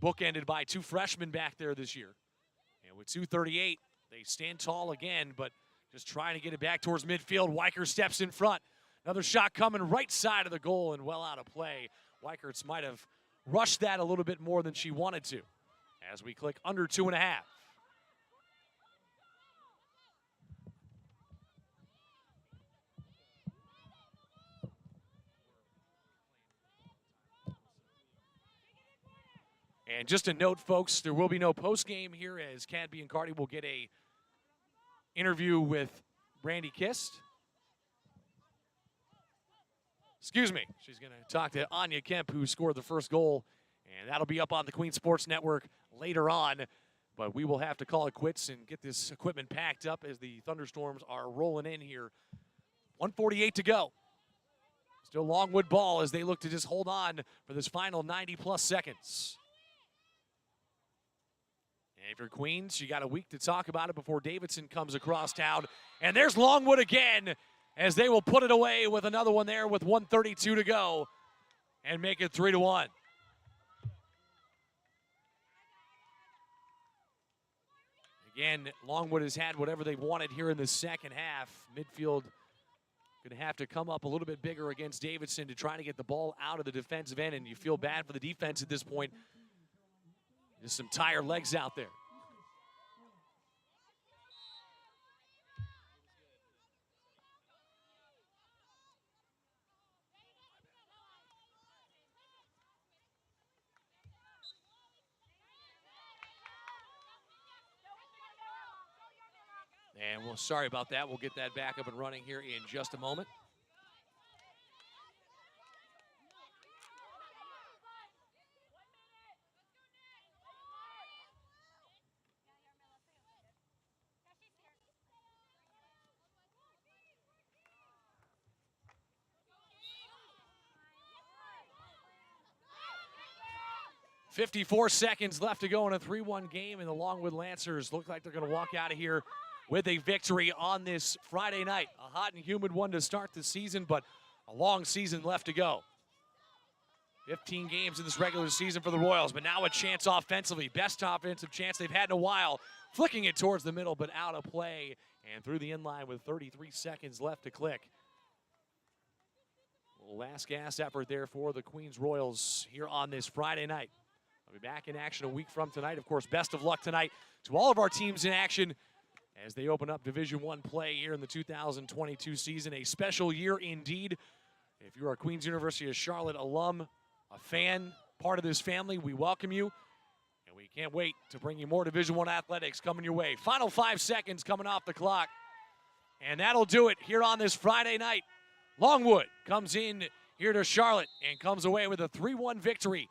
bookended by 2 freshmen back there this year. And with 2:38, they stand tall again, but just trying to get it back towards midfield. Weichert steps in front. Another shot coming right side of the goal and well out of play. Weichert's might have rushed that a little bit more than she wanted to, as we click under 2.5. And just a note, folks, there will be no postgame here, as Kat Biancardi will get a interview with Brandy Kist. Excuse me. She's going to talk to Anya Kemp, who scored the first goal, and that'll be up on the Queen Sports Network later on. But we will have to call it quits and get this equipment packed up as the thunderstorms are rolling in here. 1:48 to go. Still Longwood ball as they look to just hold on for this final 90-plus seconds. And if you're Queens, you got a week to talk about it before Davidson comes across town. And there's Longwood again as they will put it away with another one there with 1:32 to go and make it 3-1. Again, Longwood has had whatever they wanted here in the second half. Midfield going to have to come up a little bit bigger against Davidson to try to get the ball out of the defensive end, and you feel bad for the defense at this point. Just some tired legs out there. And well, sorry about that. We'll get that back up and running here in just a moment. .54 seconds left to go in a 3-1 game, and the Longwood Lancers look like they're going to walk out of here with a victory on this Friday night. A hot and humid one to start the season, but a long season left to go. 15 games in this regular season for the Royals, but now a chance offensively. Best offensive chance they've had in a while. Flicking it towards the middle, but out of play and through the inline with 33 seconds left to click. Last gas effort there for the Queens Royals here on this Friday night. I'll be back in action a week from tonight. Of course, best of luck tonight to all of our teams in action as they open up Division I play here in the 2022 season. A special year indeed. If you're a Queens University of Charlotte alum, a fan, part of this family, we welcome you. And we can't wait to bring you more Division I athletics coming your way. Final 5 seconds coming off the clock. And that'll do it here on this Friday night. Longwood comes in here to Charlotte and comes away with a 3-1 victory.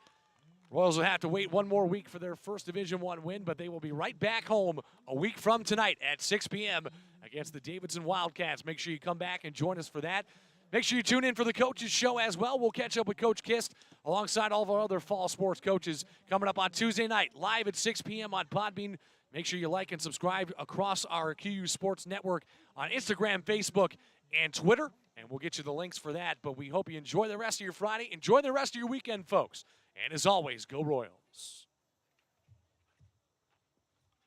Royals will have to wait one more week for their first Division I win, but they will be right back home a week from tonight at 6 p.m. against the Davidson Wildcats. Make sure you come back and join us for that. Make sure you tune in for the coaches show as well. We'll catch up with Coach Kist alongside all of our other fall sports coaches coming up on Tuesday night, live at 6 p.m. on Podbean. Make sure you like and subscribe across our QU Sports Network on Instagram, Facebook, and Twitter, and we'll get you the links for that. But we hope you enjoy the rest of your Friday. Enjoy the rest of your weekend, folks. And as always, go Royals.